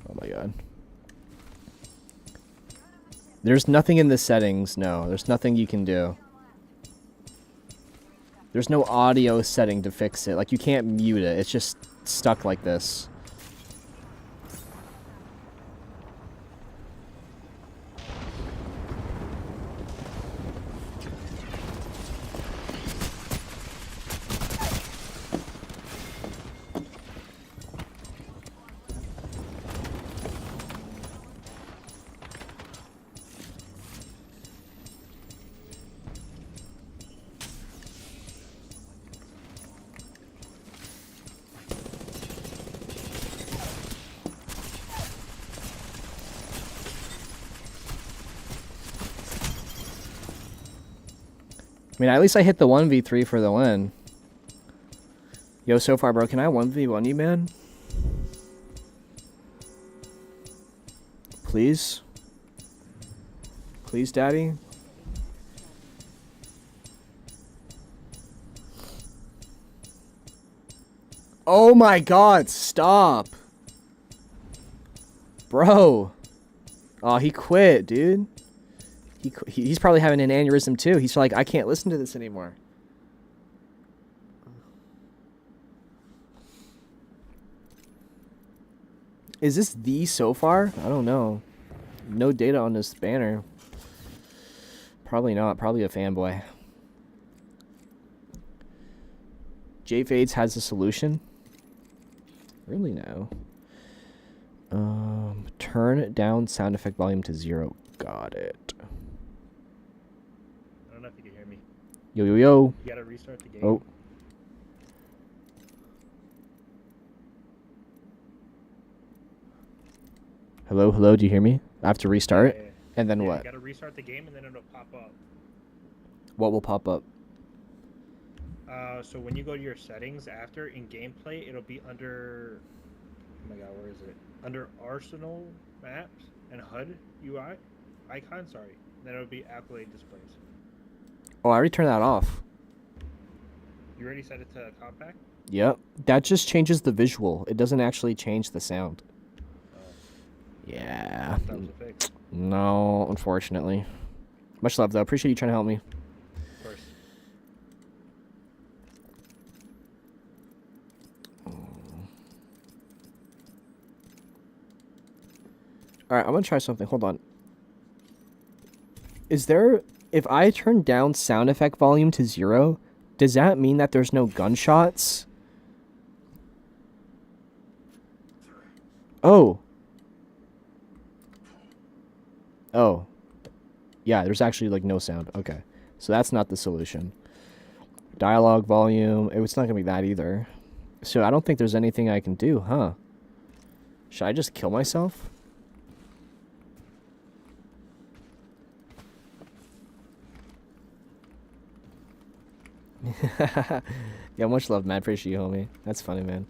Oh my god. There's nothing in the settings, no. There's nothing you can do. There's no audio setting to fix it. Like, you can't mute it. It's just stuck like this. I mean, at least I hit the 1v3 for the win. Yo, so far, bro, can I 1v1 you, man? Please? Please, daddy? Oh my god, stop! Bro! Oh, he quit, dude. He's probably having an aneurysm too. He's like, I can't listen to this anymore. Is this the so far? I don't know. No data on this banner. Probably not. Probably a fanboy. J Fades has a solution. Really now. Turn down sound effect volume to 0. Got it. I don't know if you can hear me. Yo yo yo. You gotta restart the game. Oh. Hello, hello. Do you hear me? I have to restart. Yeah, yeah. And then Yeah, what? You gotta restart the game and then it'll pop up. What will pop up? So when you go to your settings after in gameplay, it'll be under. Oh my god, where is it? Under Arsenal Maps and HUD UI icon. Sorry, then it'll be accolade displays. Oh, I already turned that off. You already set it to compact. Yep. That just changes the visual. It doesn't actually change the sound. Yeah. That was a fix. No, unfortunately. Much love, though. Appreciate you trying to help me. Of course. Alright, I'm gonna try something. Hold on. Is there... If I turn down sound effect volume to 0, does that mean that there's no gunshots? Oh. Oh. Yeah, there's actually, like, no sound. Okay. So that's not the solution. Dialogue volume. It's not gonna be that either. So I don't think there's anything I can do, huh? Should I just kill myself? Yeah, much love, man. Appreciate you, homie. That's funny, man.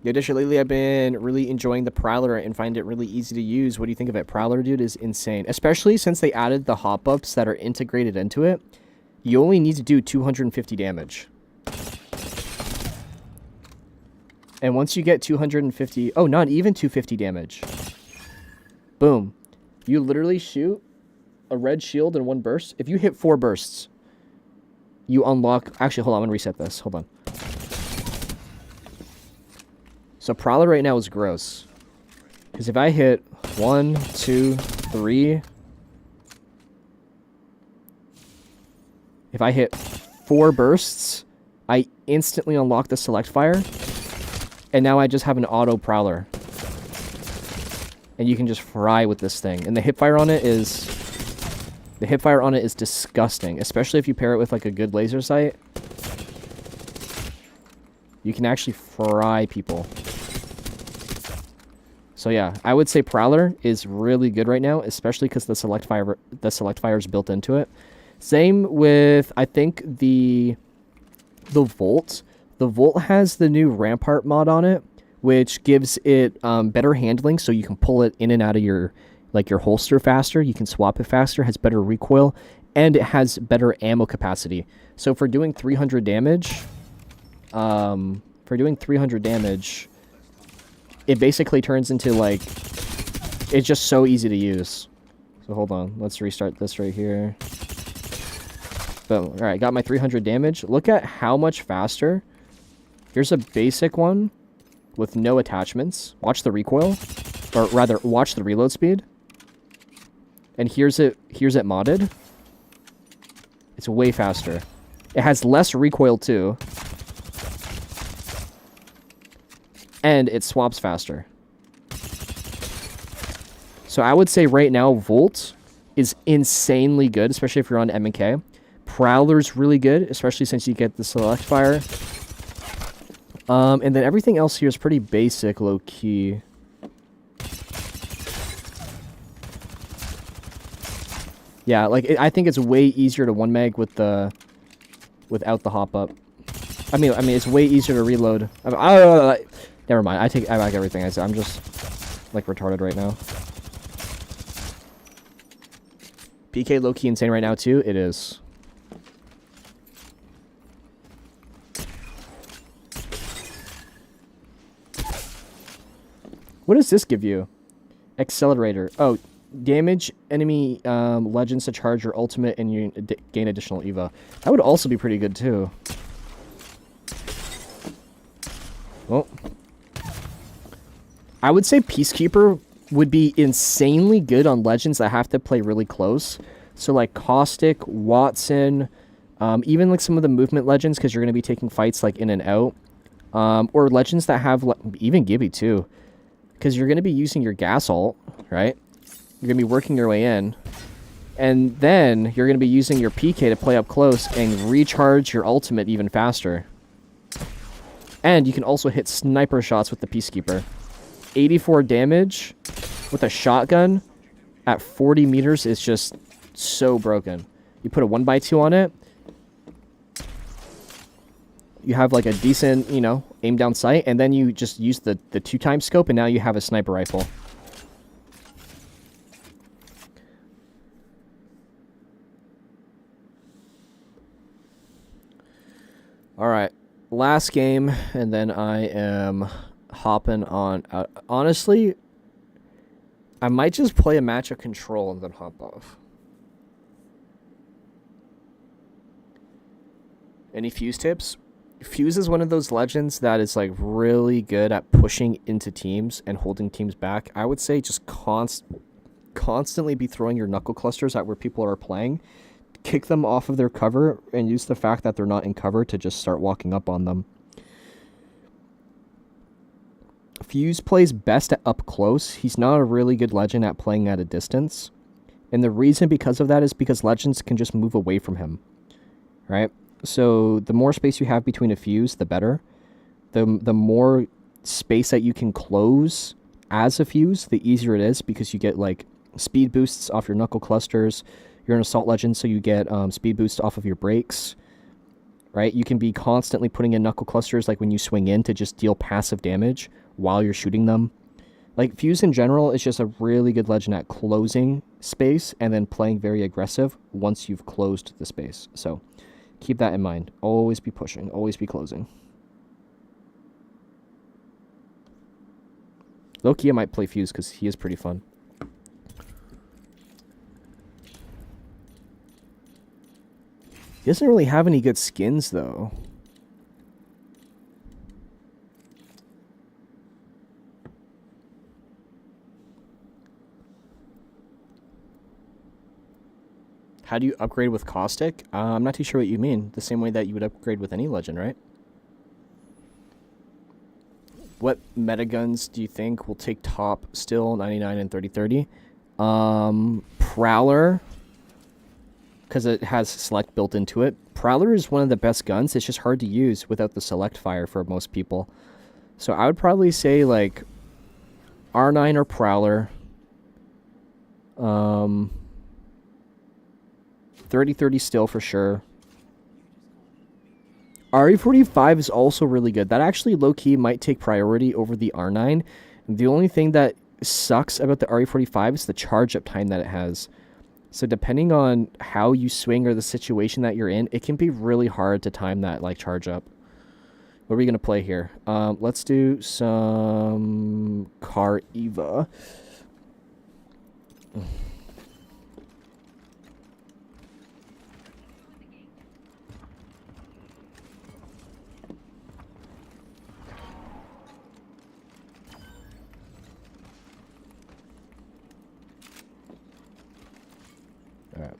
Yo, Disher, lately I've been really enjoying the Prowler and find it really easy to use. What do you think of it? Prowler, dude, is insane. Especially since they added the hop-ups that are integrated into it. You only need to do 250 damage. And once you get 250... Oh, not even 250 damage. Boom. You literally shoot a red shield in one burst. If you hit 4 bursts... You unlock... Actually, hold on. I'm going to reset this. Hold on. So, Prowler right now is gross. Because if I hit 1, 2, 3... If I hit 4 bursts, I instantly unlock the select fire. And now I just have an auto Prowler. And you can just fry with this thing. And the hipfire on it is... The hipfire on it is disgusting, especially if you pair it with like a good laser sight. You can actually fry people. So yeah, I would say Prowler is really good right now, especially because the select fire is built into it. Same with I think the Volt. The Volt has the new Rampart mod on it, which gives it better handling, so you can pull it in and out of your holster faster, you can swap it faster, has better recoil, and it has better ammo capacity. So for doing 300 damage, it basically turns into like, it's just so easy to use. So hold on, let's restart this right here. Boom. All right, got my 300 damage. Look at how much faster. Here's a basic one with no attachments. Watch the recoil, or rather, watch the reload speed. And here's it modded. It's way faster. It has less recoil too. And it swaps faster. So I would say right now Volt is insanely good, especially if you're on M&K. Prowler's really good, especially since you get the select fire. And then everything else here is pretty basic, low key. Yeah, like I think it's way easier to 1-mag with the without the hop up. I mean it's way easier to reload. Never mind. I back everything I said. I'm just like retarded right now. PK low key insane right now too. It is. What does this give you? Accelerator. Oh. Damage enemy legends to charge your ultimate and you gain additional EVA. That would also be pretty good too. Well, I would say Peacekeeper would be insanely good on legends that have to play really close. So like Caustic, Watson, even like some of the movement legends, because you're going to be taking fights like in and out. Or legends that have, even Gibby too, because you're going to be using your gas ult, right? You're going to be working your way in. And then you're going to be using your PK to play up close and recharge your ultimate even faster. And you can also hit sniper shots with the Peacekeeper. 84 damage with a shotgun at 40 meters is just so broken. You put a 1x2 on it. You have like a decent, you know, aim down sight. And then you just use the 2x scope and now you have a sniper rifle. All right, last game, and then I am hopping on out. Honestly, I might just play a match of Control and then hop off. Any Fuse tips? Fuse is one of those legends that is like really good at pushing into teams and holding teams back. I would say just constantly be throwing your knuckle clusters at where people are playing. Kick them off of their cover and use the fact that they're not in cover to just start walking up on them. Fuse plays best at up close. He's not a really good legend at playing at a distance. And the reason because of that is because legends can just move away from him. Right? So the more space you have between a Fuse, the better. The more space that you can close as a Fuse, the easier it is because you get like speed boosts off your knuckle clusters. You're an assault legend, so you get speed boost off of your breaks, right? You can be constantly putting in knuckle clusters like when you swing in to just deal passive damage while you're shooting them. Like Fuse in general is just a really good legend at closing space and then playing very aggressive once you've closed the space. So keep that in mind. Always be pushing, always be closing. Low-key I might play Fuse because he is pretty fun. He doesn't really have any good skins, though. How do you upgrade with Caustic? I'm not too sure what you mean. The same way that you would upgrade with any legend, right? What metaguns do you think will take top still, 99 and 30-30? Prowler, because it has select built into it. Prowler is one of the best guns. It's just hard to use without the select fire for most people. So I would probably say like R9 or Prowler. 30-30 still for sure. RE45 is also really good. That actually low-key might take priority over the R9. The only thing that sucks about the RE45 is the charge-up time that it has. So depending on how you swing or the situation that you're in, it can be really hard to time that like charge up. What are we going to play here? Let's do some Car Eva. Alright.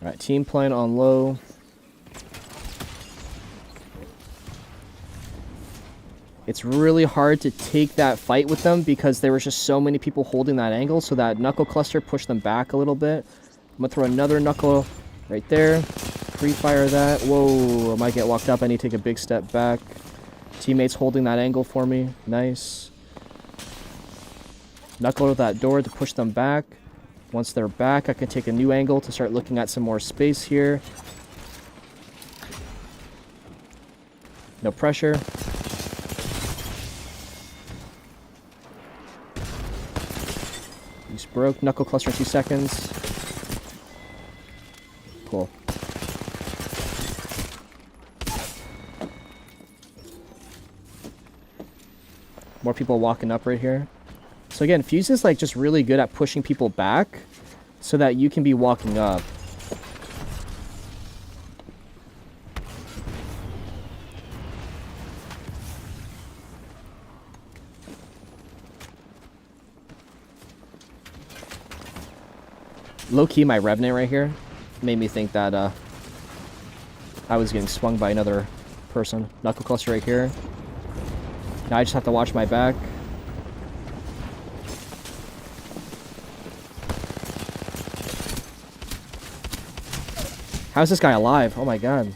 Alright, team playing on low. It's really hard to take that fight with them because there was just so many people holding that angle, so that knuckle cluster pushed them back a little bit. I'm gonna throw another knuckle right there. Free fire that. Whoa, I might get locked up. I need to take a big step back. Teammates holding that angle for me. Nice. Knuckle to that door to push them back. Once they're back, I can take a new angle to start looking at some more space here. No pressure. Use broke. Knuckle cluster in 2 seconds. Cool. More people walking up right here. So again, Fuse is like just really good at pushing people back so that you can be walking up. Low-key, my Revenant right here made me think that I was getting swung by another person. Knuckle cluster right here. Now I just have to watch my back. How's this guy alive? Oh my god.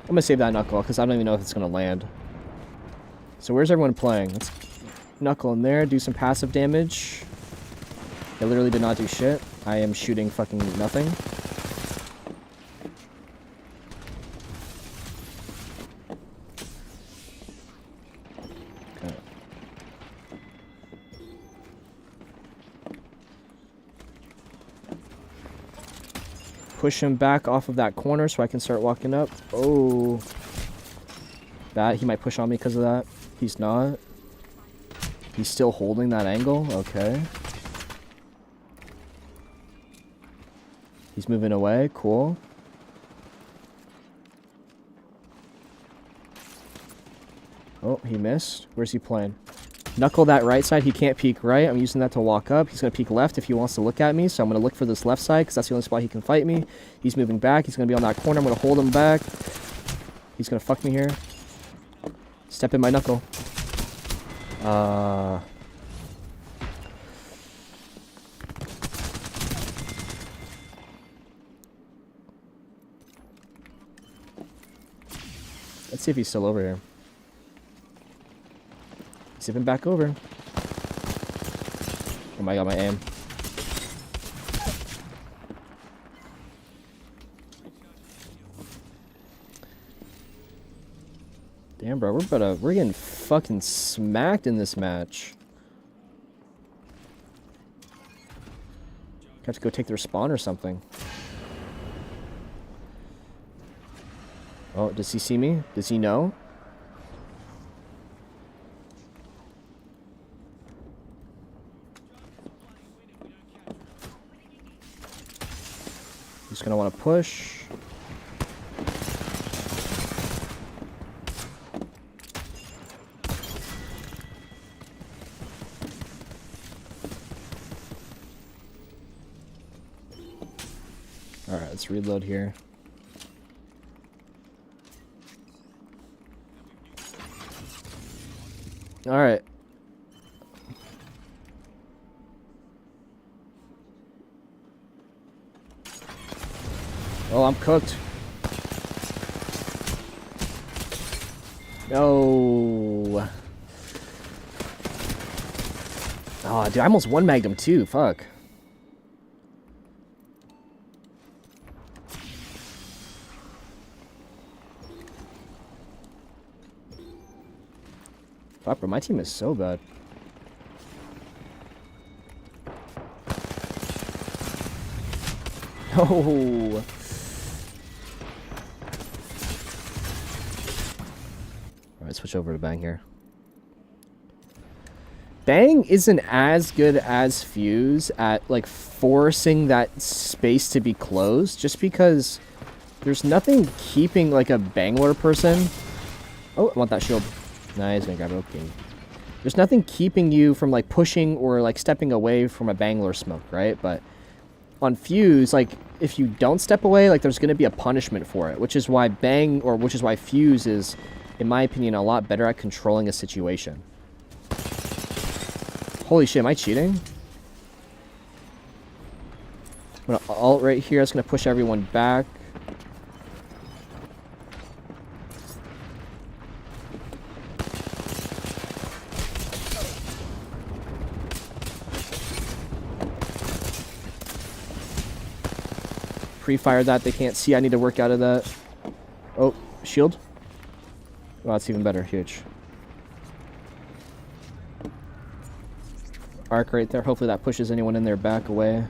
I'm gonna save that Knuckle, because I don't even know if it's gonna land. So where's everyone playing? Let's Knuckle in there, do some passive damage. I literally did not do shit. I am shooting fucking nothing. Okay. Push him back off of that corner so I can start walking up. Oh. That, he might push on me because of that. He's not. He's still holding that angle. Okay. He's moving away. Cool. Oh, he missed. Where's he playing? Knuckle that right side. He can't peek right. I'm using that to walk up. He's going to peek left if he wants to look at me. So I'm going to look for this left side because that's the only spot he can fight me. He's moving back. He's going to be on that corner. I'm going to hold him back. He's going to fuck me here. Step in my Knuckle. Let's see if he's still over here. Zipping back over. Oh my god, my aim. Damn, bro, we're getting fucking smacked in this match. Have to go take their spawn or something. Oh, does he see me? Does he know? He's gonna want to push. Alright, let's reload here. Alright. Oh, I'm cooked. No. Oh, dude, I almost one-magged him too. Fuck. Fuck, bro, my team is so bad. Oh. Alright, switch over to Bang here. Bang isn't as good as Fuse at, like, forcing that space to be closed, just because there's nothing keeping, like, a Bangler person... Oh, I want that shield. Nah, he's gonna grab it. Okay. There's nothing keeping you from, like, pushing or, like, stepping away from a Bangler smoke, right? But on Fuse, like, if you don't step away, like, there's gonna be a punishment for it, which is why which is why Fuse is, in my opinion, a lot better at controlling a situation. Holy shit, am I cheating? I'm gonna ult right here. It's gonna push everyone back. Pre-fire that. They can't see. I need to work out of that. Oh, shield. Wow, that's even better. Huge. Arc right there. Hopefully that pushes anyone in there back away.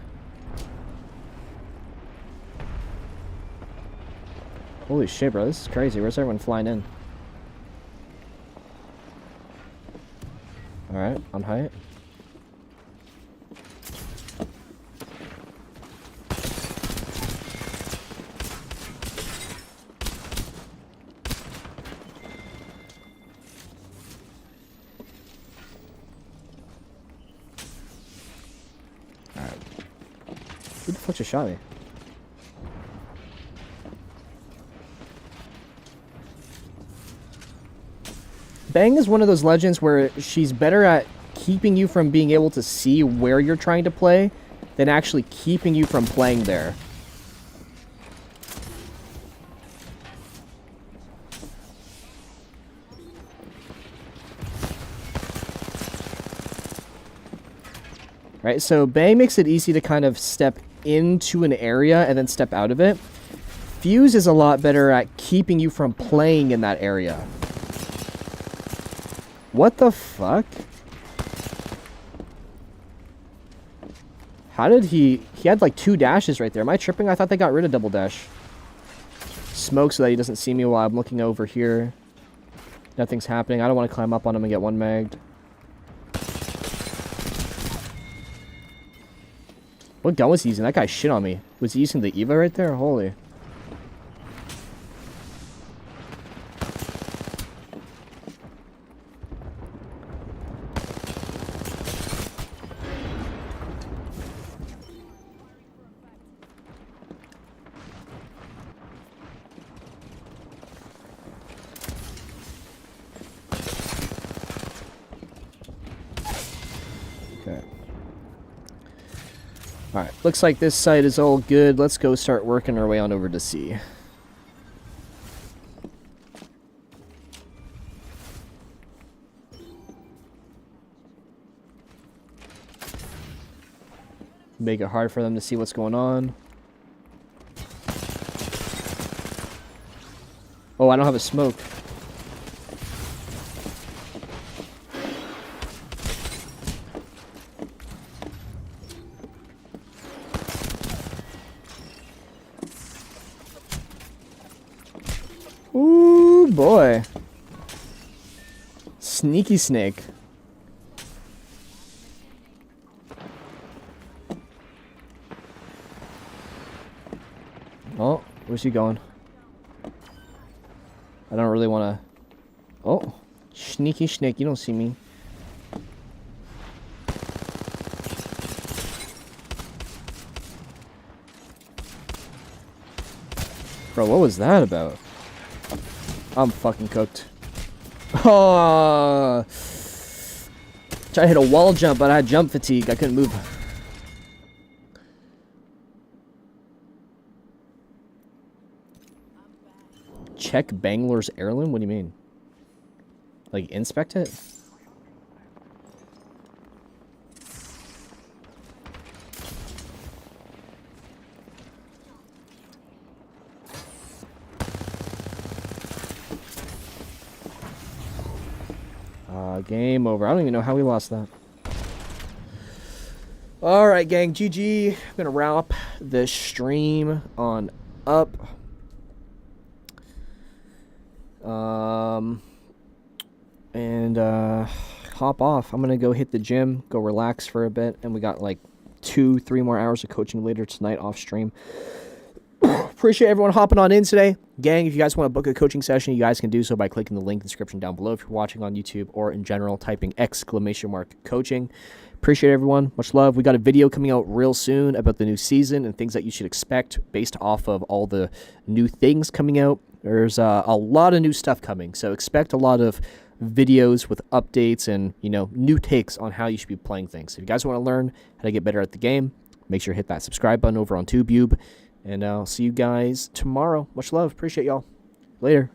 Holy shit, bro. This is crazy. Where's everyone flying in? Alright, on height. Who the fuck just shot me? Bang is one of those legends where she's better at keeping you from being able to see where you're trying to play than actually keeping you from playing there. Right, so Bang makes it easy to kind of step into an area and then step out of it. Fuse is a lot better at keeping you from playing in that area. What the fuck? How did he had like 2 dashes right there. Am I tripping? I thought they got rid of double dash. Smoke so that he doesn't see me while I'm looking over here. Nothing's happening. I don't want to climb up on him and get one magged. What gun was he using? That guy shit on me. Was he using the Eva right there? Holy. Okay. Alright, looks like this site is all good. Let's go start working our way on over to C. Make it hard for them to see what's going on. Oh, I don't have a smoke. Ooh, boy. Sneaky snake. Oh, where's he going? I don't really want to... Oh, sneaky snake, you don't see me. Bro, what was that about? I'm fucking cooked. Oh, tried to hit a wall jump, but I had jump fatigue. I couldn't move. Check Banglar's heirloom? What do you mean? Like, inspect it? Game over. I don't even know how we lost that. Alright, gang. GG. I'm going to wrap this stream on up. And hop off. I'm going to go hit the gym, go relax for a bit, and we got like 2-3 more hours of coaching later tonight off stream. Appreciate everyone hopping on in today. Gang, if you guys want to book a coaching session, you guys can do so by clicking the link in the description down below if you're watching on YouTube, or in general, typing !coaching. Appreciate everyone. Much love. We got a video coming out real soon about the new season and things that you should expect based off of all the new things coming out. There's a lot of new stuff coming, so expect a lot of videos with updates and, you know, new takes on how you should be playing things. If you guys want to learn how to get better at the game, make sure to hit that subscribe button over on TubeYube. And I'll see you guys tomorrow. Much love. Appreciate y'all. Later.